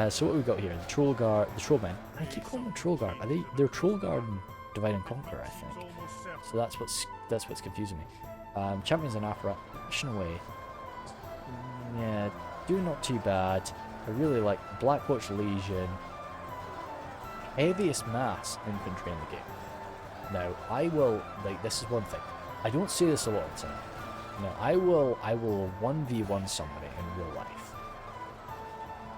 So what we got here? The troll guard, the trollmen. I keep calling them troll guard. They're troll guard and divide and conquer, I think. So that's what's confusing me. Champions and apparition away. Yeah, doing not too bad. I really like Blackwatch Legion. Heaviest mass infantry in the game. Now, I will, this is one thing. I don't say this a lot of the time. No, I will 1v1 somebody in real life.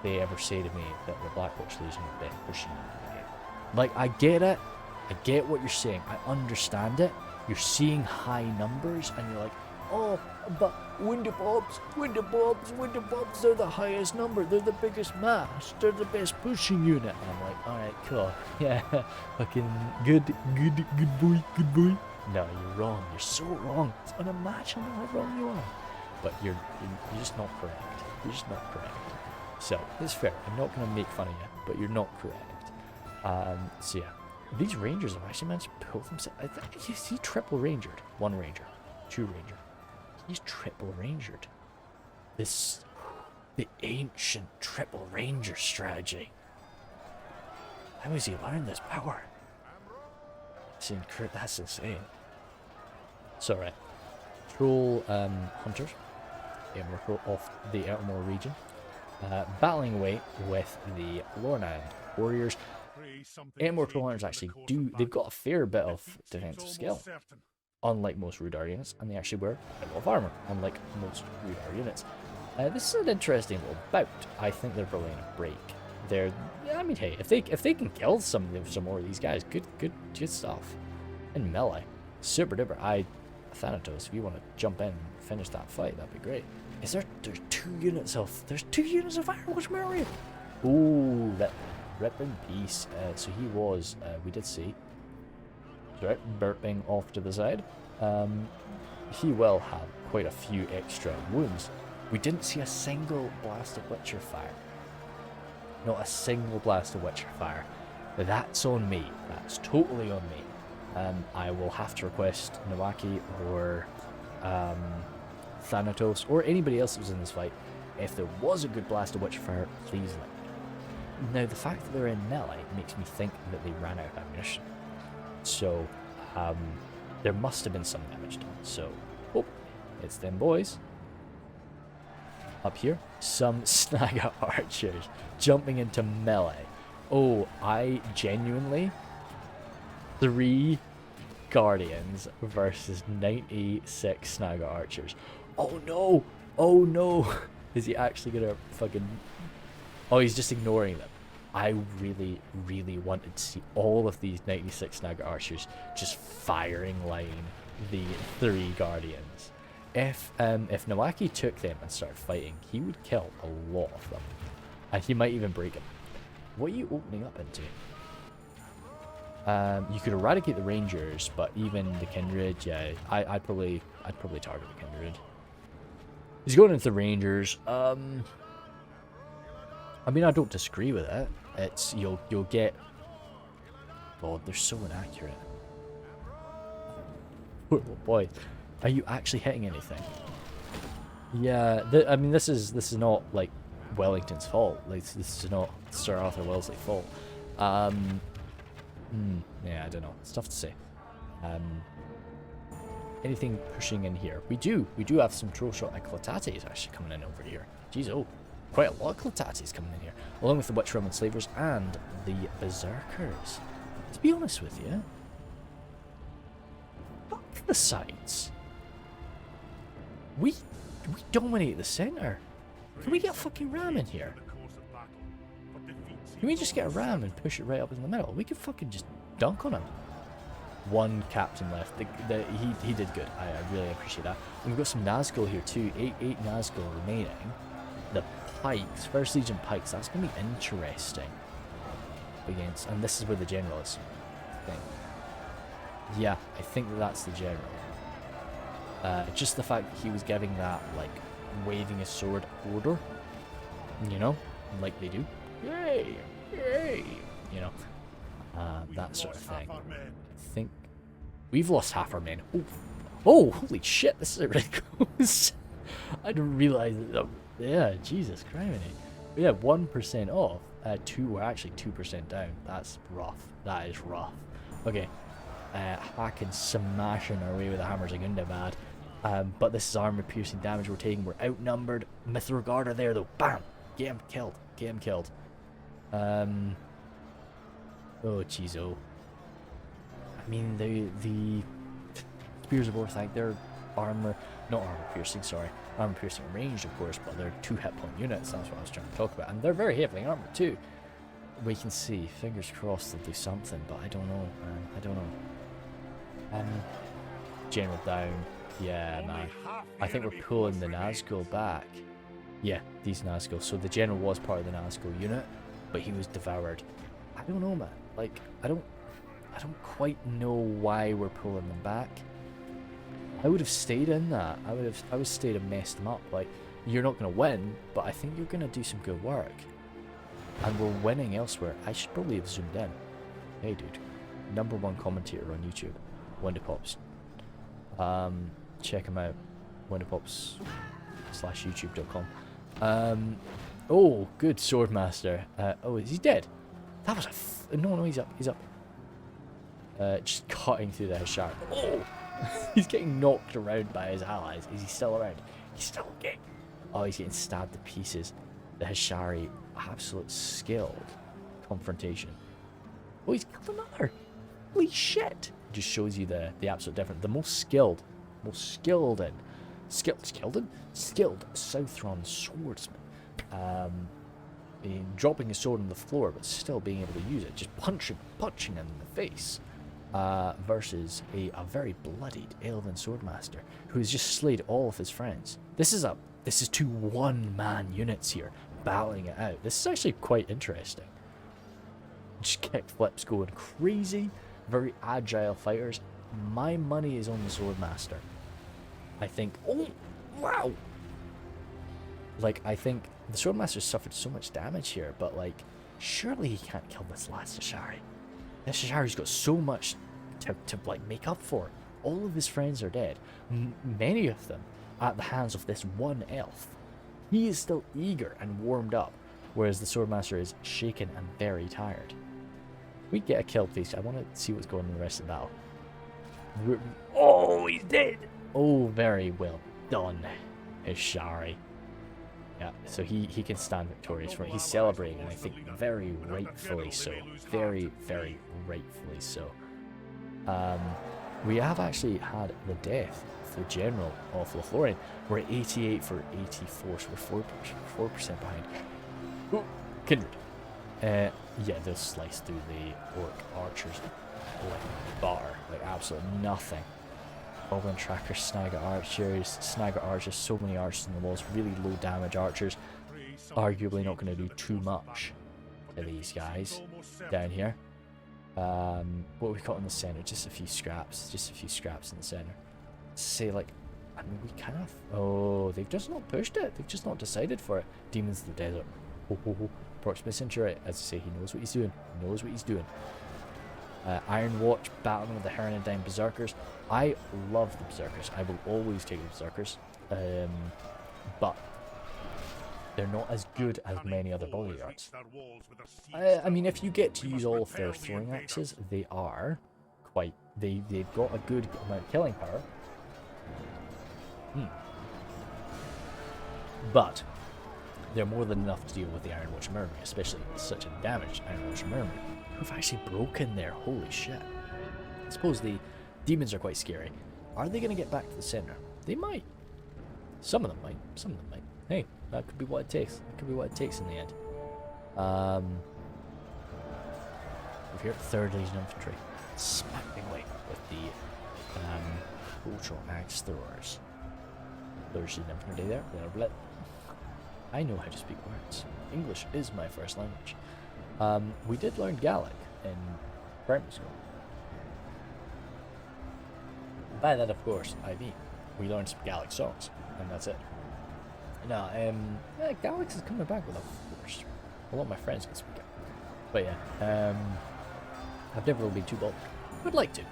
They ever say to me that the Blackwatch Legion are better pushing in the game. Like, I get it. I get what you're saying. I understand it. You're seeing high numbers and you're like, oh, but Winterbobs, they're the highest number. They're the biggest mass. They're the best pushing unit. And I'm like, alright, cool. Yeah, fucking good boy. No, you're wrong. You're so wrong. It's unimaginable how wrong you are. But you're just not correct. You're just not correct. So, it's fair. I'm not going to make fun of you, but you're not correct. So yeah. These rangers have actually managed to pull themselves. I think he's triple rangered. 1 ranger. 2 ranger. He's triple rangered. The ancient triple ranger strategy. How has he learned this power? That's insane. So right. Troll hunters. We're off the Elmore region. Battling away with the Lornand warriors. Elmore troll hunters actually they've got a fair bit of defensive skill. Unlike most Rudar units, and they actually wear a lot of armor, unlike most Rudar units. This is an interesting little bout. I think they're probably gonna break. I mean, hey, if they can kill some more of these guys, good stuff. And melee, super duper. Thanatos, if you want to jump in and finish that fight, that'd be great. There's 2 units of Firewatch Marriott. Ooh, that rip in peace. So he was. We did see. Right, burping off to the side. He will have quite a few extra wounds. We didn't see a single blast of Witcher fire. Not a single blast of Witcher fire. That's on me. That's totally on me. I will have to request Nawaki or Thanatos or anybody else that was in this fight. If there was a good blast of Witcher fire, please let me know. Now, the fact that they're in melee makes me think that they ran out of ammunition. So, there must have been some damage done. So, oh, it's them boys. Up here, some Snaga archers jumping into melee. Oh, I genuinely... 3 guardians versus 96 Snaga archers. Oh no! Oh no! Is he actually gonna fucking... Oh, he's just ignoring them. I really, really wanted to see all of these 96 Snaga archers just firing line the 3 guardians. If Nawaki took them and started fighting, he would kill a lot of them. And he might even break them. What are you opening up into? You could eradicate the rangers, but even the kindred, yeah, I'd probably target the kindred. He's going into the rangers. I mean, I don't disagree with it. It's you'll get. God, they're so inaccurate. Oh boy, are you actually hitting anything? Yeah, I mean, this is not like Wellington's fault. Like, this is not Sir Arthur Wellesley's fault. Yeah, I don't know. It's tough to say. Anything pushing in here? We do have some troll shot Eclatates actually coming in over here. Jeez, oh, quite a lot of Eclatates coming in here, along with the Witch Roman Slavers and the Berserkers. To be honest with you, fuck the sides. We dominate the center. Can we get a fucking ram in here? Can we just get a ram and push it right up in the middle? We could fucking just dunk on him. One captain left. He did good. I really appreciate that. And we've got some Nazgul here too. Eight Nazgul remaining. The pikes, First Legion pikes. That's going to be interesting. Against, and this is where the general is. I think. Yeah, I think that's the general. Just the fact that he was giving that, like, waving his sword order. You know? Like they do. Yay! Yay! You know? That sort of thing. I think we've lost half our men. Oh, oh, holy shit! This is really close. I didn't realize that. Yeah, Jesus Christ! We have 1% off. We're actually 2% down. That's rough. That is rough. Okay, hacking, smashing our way with the hammers again, bad. But this is armor-piercing damage we're taking. We're outnumbered. Mithragarda there though. Bam! Get him killed. Get him killed. Oh, jeez, oh. I mean, the Spears of Orthanc, they're not armor-piercing, sorry. Armor-piercing ranged, of course, but they're 2 hit point units. That's what I was trying to talk about. And they're very heavily armored, too. We can see. Fingers crossed they'll do something, but I don't know, man. I don't know. General down. Yeah, man. I think we're pulling the Nazgul back. Yeah, these Nazgul. So the general was part of the Nazgul unit, but he was devoured. I don't know, man. Like, I don't quite know why we're pulling them back. I would have stayed in that. I would stayed and messed them up. Like, you're not gonna win, but I think you're gonna do some good work. And we're winning elsewhere. I should probably have zoomed in. Hey, dude. #1 commentator on YouTube. Windopops. Check him out. Windopops/youtube.com. Oh, good Swordmaster. Oh, is he dead? That was a no, he's up. He's up. Just cutting through the Hishar. Oh! He's getting knocked around by his allies. Is he still around? He's still getting... Oh, he's getting stabbed to pieces. The Hishari, absolute skilled confrontation. Oh, he's killed another. Holy shit! Just shows you the absolute difference. The most skilled Southron swordsman. Dropping his sword on the floor, but still being able to use it. Just punching him in the face. Versus a very bloodied Elven Swordmaster who has just slayed all of his friends. This is 2 one-man units here battling it out. This is actually quite interesting. Just kick flips going crazy. Very agile fighters. My money is on the Swordmaster. I think. Oh, wow! Like, I think the Swordmaster suffered so much damage here, but like, surely he can't kill this last Ashari. This Ashari's got so much to like make up for. All of his friends are dead. Many of them at the hands of this one elf. He is still eager and warmed up, whereas the Swordmaster is shaken and very tired. We get a kill, please. I want to see what's going on in the rest of the battle. Oh, he's dead! Oh, very well done, Ishari. Yeah, so he can stand victorious for it. He's celebrating, and I think very rightfully so. Very, very rightfully so. We have actually had the death of the general of Lothlorien. We're at 88 for 84, so we're 4% behind. Ooh, Kindred. Yeah, they'll slice through the orc archers like butter, like absolutely nothing. Goblin trackers, snag at archers, so many archers in the walls, really low damage archers. Arguably not going to do too much to these guys down here. What have we got in the center? Just a few scraps in the center. Say, like, I mean, we kind of... Oh, they've just not pushed it. They've just not decided for it. Demons of the Desert. Ho ho ho. Proxima Century, as I say, he knows what he's doing. He knows what he's doing. Iron Watch battling with the Heronadine Berserkers. I love the Berserkers. I will always take the Berserkers. But they're not as good as many other Bodyguards. I mean, if you get to use all of their throwing axes, they are quite... They've got a good amount of killing power. But they're more than enough to deal with the Iron Watch Murmuring, especially such a damaged Iron Watch Murmuring. Who've actually broken there, holy shit. I suppose the demons are quite scary. Are they going to get back to the center? They might. Some of them might. Some of them might. Hey, that could be what it takes. That could be what it takes in the end. here. 3rd Legion Infantry. Smack me away with the Ultra Axe Throwers. 3rd Legion Infantry there. I know how to speak words. English is my first language. We did learn Gaelic in primary school. By that, of course, I mean we learned some Gaelic songs, and that's it. No, Gaelic is coming back with, of course. A lot of my friends can speak it. But yeah, I've never really been too bothered. I'd like to.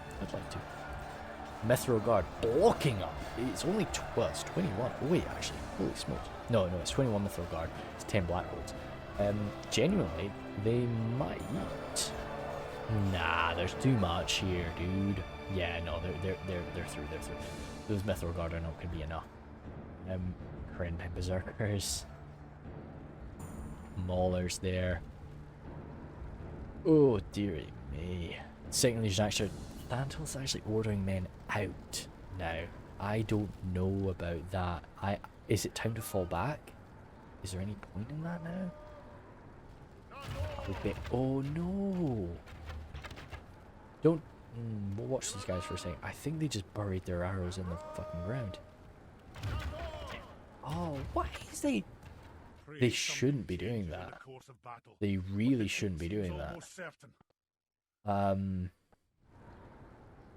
Mithro Guard blocking up. It's only 21. Oh wait, actually, holy smokes. No, it's 21 Mithro Guard. It's 10 Black Rolls. Genuinely, they might. Nah, there's too much here, dude. Yeah, no, they're through. Those Mithro Guard are not gonna be enough. Korean Berserkers. Maulers there. Oh dearie me. 2nd Legion actually. Thanatos actually ordering men out now. I don't know about that. Is it time to fall back? Is there any point in that now? Oh no! Don't we'll watch these guys for a second. I think they just buried their arrows in the fucking ground. Oh, why is they? They shouldn't be doing that. They really shouldn't be doing that.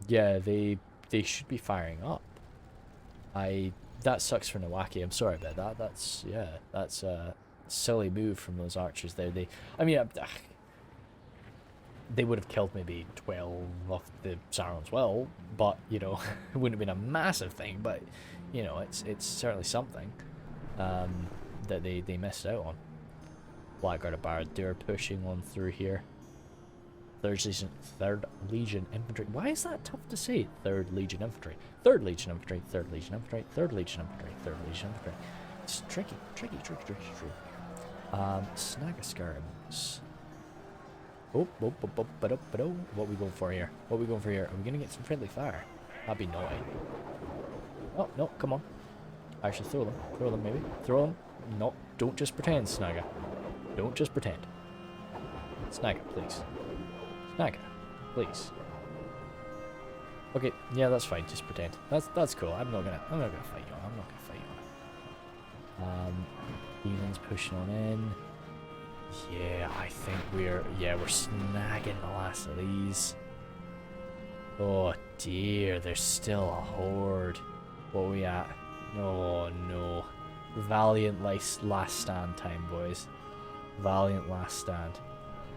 Yeah, they should be firing up. That sucks for Nawaki. I'm sorry about that. That's a silly move from those archers there. They would have killed maybe 12 of the Saurons well, but you know, it wouldn't have been a massive thing. But you know, it's certainly something that they missed out on. Blackguard Bard, they're pushing on through here. 3rd Legion Infantry. Why is that tough to say? 3rd Legion Infantry. 3rd Legion Infantry. 3rd Legion Infantry. 3rd Legion Infantry. 3rd Legion Infantry. It's tricky. Snagaskirms. Oh. What are we going for here? Are we gonna get some friendly fire? That'd be naughty. Oh, no, come on. Actually, throw them maybe. Throw them. No, don't just pretend, Snaga. Don't just pretend. Snaga, please. Snaga, please. Okay, yeah, that's fine. Just pretend. That's cool. I'm not gonna fight you on. Demons pushing on in. Yeah, I think we're snagging the last of these. Oh dear, there's still a horde. What are we at? Oh no. Valiant last stand time, boys. Valiant last stand.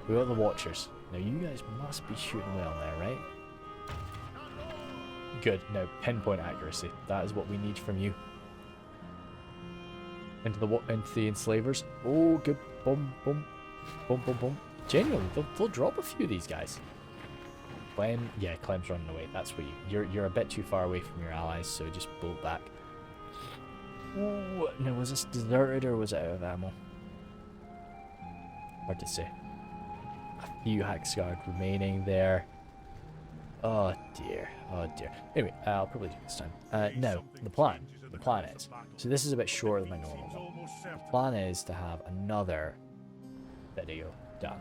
We got the Watchers. Now you guys must be shooting well there, right? Good. Now pinpoint accuracy. That is what we need from you. Into the enslavers. Oh, good. Boom. Genuinely, they'll drop a few of these guys. Clem, yeah, Clem's running away. That's where you're a bit too far away from your allies, so just bolt back. Ooh, now was this deserted or was it out of ammo? Hard to say. A few Haxguard remaining there. Oh dear. Anyway, I'll probably do this time. Now, the plan is, so this is a bit shorter than my normal one. The plan is to have another video done.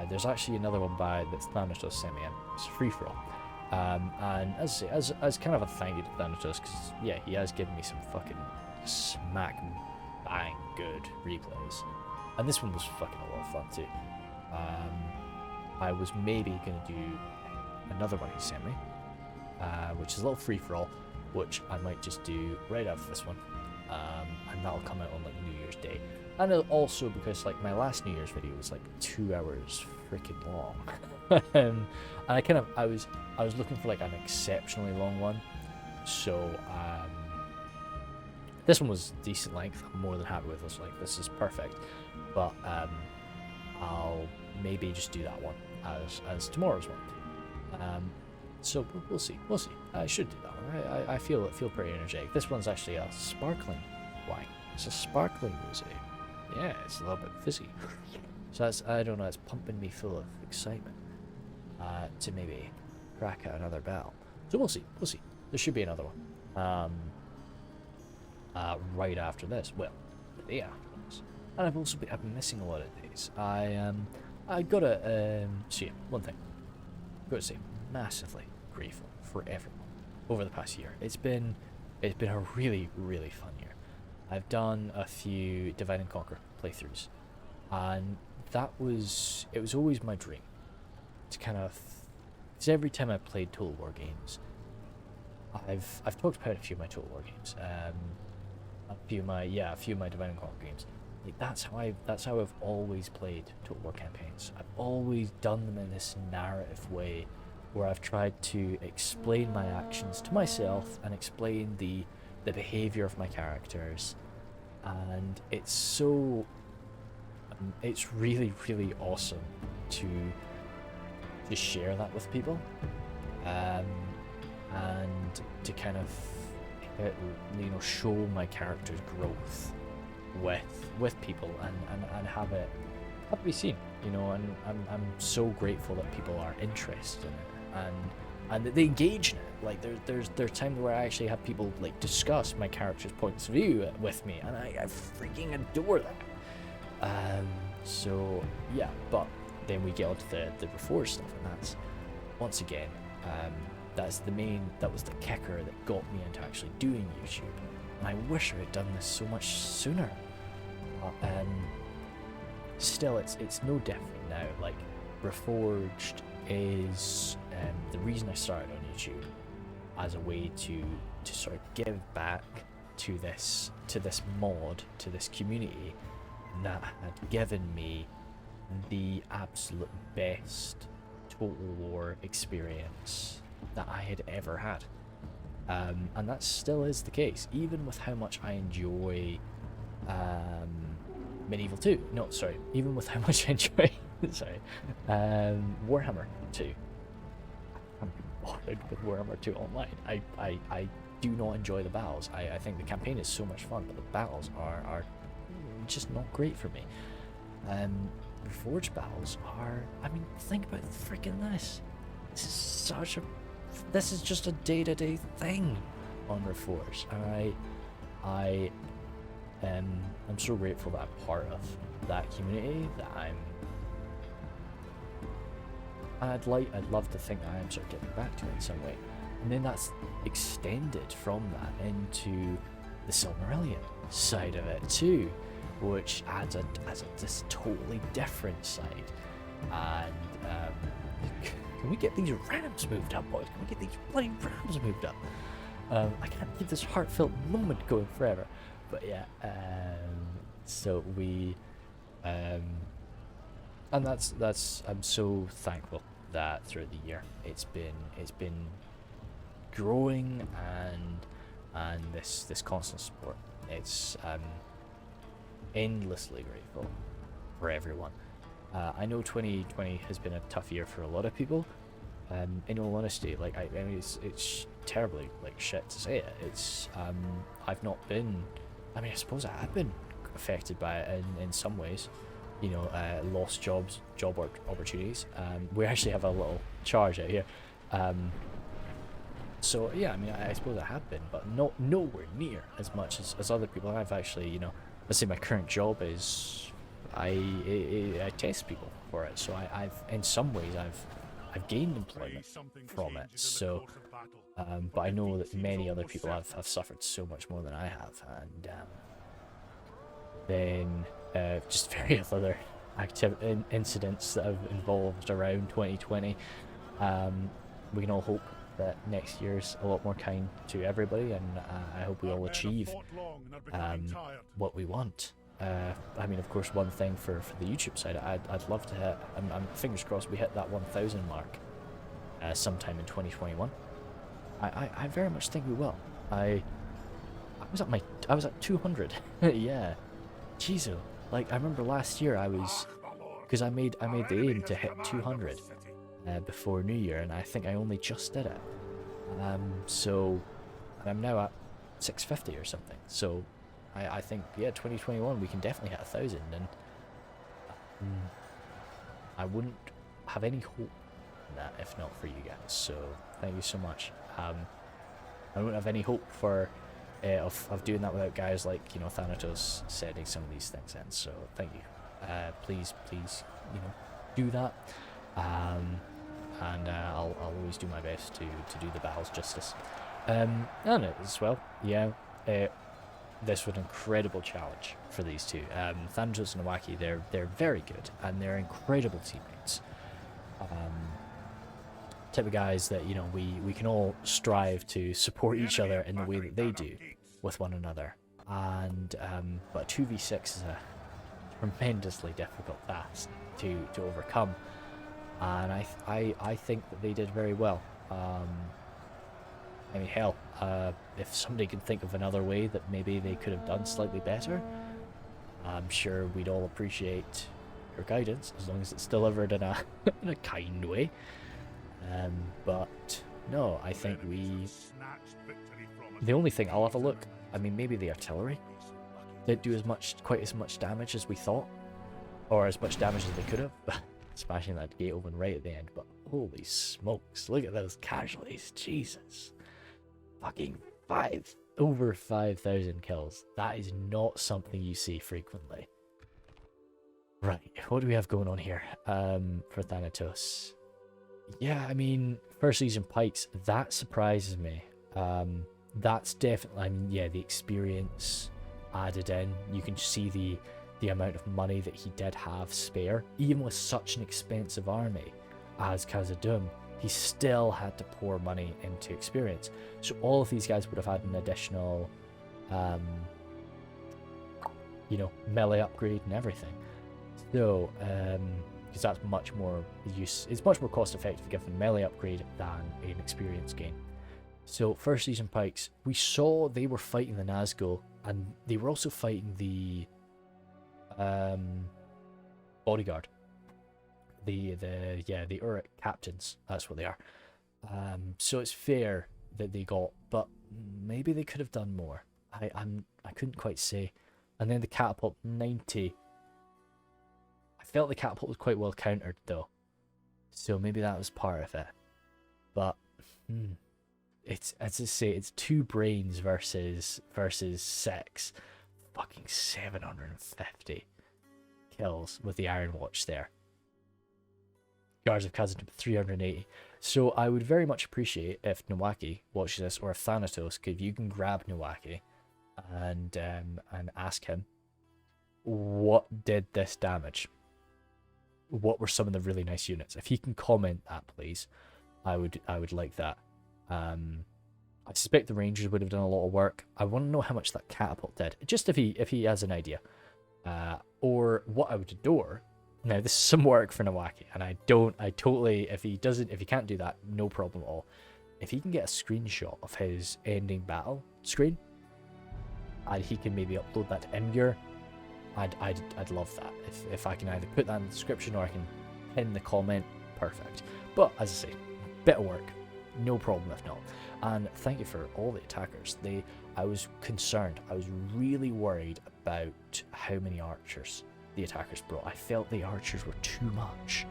There's actually another one that's Thanatos sent me in. It's free for all. And as kind of a thank you to Thanatos, because yeah, he has given me some fucking smack bang good replays. And this one was fucking a lot of fun too. I was maybe gonna do another one he sent me, which is a little free for all, which I might just do right after this one, and that'll come out on like New Year's Day. And also because like my last New Year's video was like 2 hours freaking long, and I was looking for like an exceptionally long one, so this one was decent length. I'm more than happy with this. Like this is perfect, but I'll maybe just do that one as tomorrow's one. So we'll see. I should do that one. I feel pretty energetic. This one's actually a sparkling wine. It's a sparkling rosé. Yeah, it's a little bit fizzy. So that's, I don't know, it's pumping me full of excitement to maybe crack out another bell. So we'll see. There should be another one right after this. Well, the day after this. And I've been missing a lot of days. I I gotta so yeah, one thing. Gotta say, massively grateful for everyone over the past year. It's been a really, really fun year. I've done a few Divide and Conquer playthroughs, and it was always my dream to kind of, because every time I played Total War games, I've talked about a few of my Total War games, a few of my Divide and Conquer games. Like that's how I've always played Total War campaigns. I've always done them in this narrative way, where I've tried to explain my actions to myself and explain the behavior of my characters, and it's really, really awesome to share that with people, and to kind of show my character's growth with people, and have it be seen, and I'm so grateful that people are interested in it, and that they engage in it. Like there's times where I actually have people like discuss my character's points of view with me, and I freaking adore that. So yeah, but then we get onto the Reforged stuff, and that's once again, that was the kicker that got me into actually doing YouTube. And I wish I had done this so much sooner. But still, it's no different now. Like Reforged is the reason I started on YouTube, as a way to sort of give back to this mod, to this community that had given me the absolute best Total War experience that I had ever had. And that still is the case, even with how much I enjoy Medieval 2. No, sorry, even with how much I enjoy Warhammer 2. I'm bothered with Warhammer 2 online. I do not enjoy the battles. I think the campaign is so much fun, but the battles are just not great for me. Reforged battles are, think about freaking this. This is just a day-to-day thing on Reforged. I'm so grateful that I'm part of that community, that I'd love to think that I'm sort of getting back to it in some way. And then that's extended from that into the Silmarillion side of it too, which adds this totally different side. And can we get these rams moved up, boys? Can we get these bloody rams moved up? I can't keep this heartfelt moment going forever. But yeah, so we, and that's I'm so thankful that throughout the year it's been growing, and this constant support. It's endlessly grateful for everyone. I know 2020 has been a tough year for a lot of people. In all honesty, like I mean, it's terribly like shit to say it. It's I've not been. I mean, I suppose I have been affected by it in some ways. Lost job opportunities. We actually have a little charge out here. So yeah, I mean, I suppose I have been, but nowhere near as much as other people. I've actually, let's say my current job is, I test people for it. So I've in some ways I've gained employment from it. So, but I know that many other people have suffered so much more than I have, and then just various other incidents that have involved around 2020. We can all hope that next year's a lot more kind to everybody, and I hope we all achieve what we want. I mean, of course, one thing for the YouTube side, I'd love to hit, I'm fingers crossed we hit that 1,000 mark sometime in 2021. I very much think we will. I was at 200. Yeah, jeez, like I remember last year because I made the aim to hit 200 before New Year, and I think I only just did it. So I'm now at 650 or something. So I think, yeah, 2021 we can definitely hit 1,000, and I wouldn't have any hope in that if not for you guys. So thank you so much. I wouldn't have any hope for of doing that without guys like Thanatos setting some of these things in. So thank you. Please, do that. And I'll always do my best to do the battles justice. And as well, yeah, this was an incredible challenge for these two. Thanatos and Nawaki, they're very good, and they're incredible teammates. Type of guys that, you know, we can all strive to support each other in the way that they do with one another. And but 2v6 is a tremendously difficult task to overcome, and I think that they did very well. I mean, hell, if somebody could think of another way that maybe they could have done slightly better, I'm sure we'd all appreciate your guidance, as long as it's delivered in a in a kind way. But no, I think the only thing, I'll have a look. I mean, maybe the artillery didn't do quite as much damage as we thought, or as much damage as they could have, smashing that gate open right at the end. But holy smokes, look at those casualties, Jesus. Fucking over 5,000 kills. That is not something you see frequently. Right, what do we have going on here for Thanatos? Yeah, I mean, first season pikes, that surprises me. That's definitely, I mean, yeah, the experience added in. You can see the amount of money that he did have spare. Even with such an expensive army as Khazad-dûm, he still had to pour money into experience. So all of these guys would have had an additional, you know, melee upgrade and everything. So, because that's much more it's much more cost effective to give them melee upgrade than an experience gain. So first season pikes, we saw they were fighting the Nazgul, and they were also fighting the bodyguard. The Uruk captains, that's what they are. So it's fair that they got, but maybe they could have done more. I couldn't quite say. And then the catapult 90. I felt the catapult was quite well countered though, so maybe that was part of it. But it's, as I say, it's 2 brains versus 6. Fucking 750 kills with the Iron Watch there. Guards of Khazad 380. So I would very much appreciate if Nawaki watches this, or if Thanatos, if you can grab Nawaki and ask him, what did this damage? What were some of the really nice units? If he can comment that, please, I would like that. I suspect the Rangers would have done a lot of work. I want to know how much that catapult did, just if he has an idea, or what I would adore. Now, this is some work for Nawaki, and I totally, if he can't do that, no problem at all. If he can get a screenshot of his ending battle screen, and he can maybe upload that to Imgur, I'd love that. If I can either put that in the description or I can pin the comment, perfect. But as I say, bit of work, no problem if not. And thank you for all the attackers. I was concerned. I was really worried about how many archers the attackers brought. I felt the archers were too much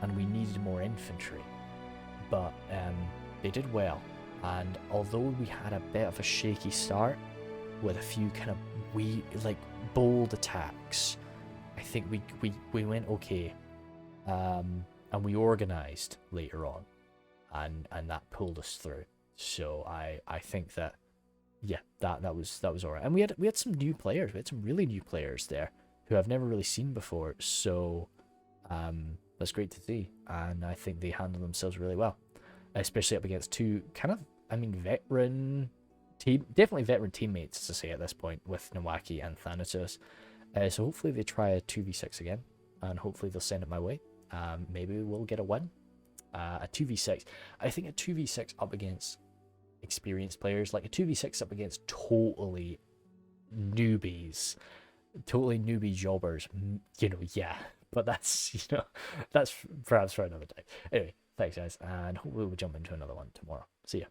and we needed more infantry, but they did well. And although we had a bit of a shaky start with a few kind of bold attacks, I think we went okay, and we organized later on, and that pulled us through. So I think that, yeah, that was alright. And we had some new players. We had some really new players there who I've never really seen before, so that's great to see, and I think they handled themselves really well, especially up against two kind of, I mean, definitely veteran teammates, to say at this point, with Nawaki and Thanatos. So hopefully they try a 2v6 again, and hopefully they'll send it my way. Maybe we'll get a win. A 2v6, I think a 2v6 up against experienced players, like a 2v6 up against totally newbie jobbers, you know, yeah, but that's, you know, that's perhaps for another day. Anyway, thanks guys, and hopefully we'll jump into another one tomorrow. See ya.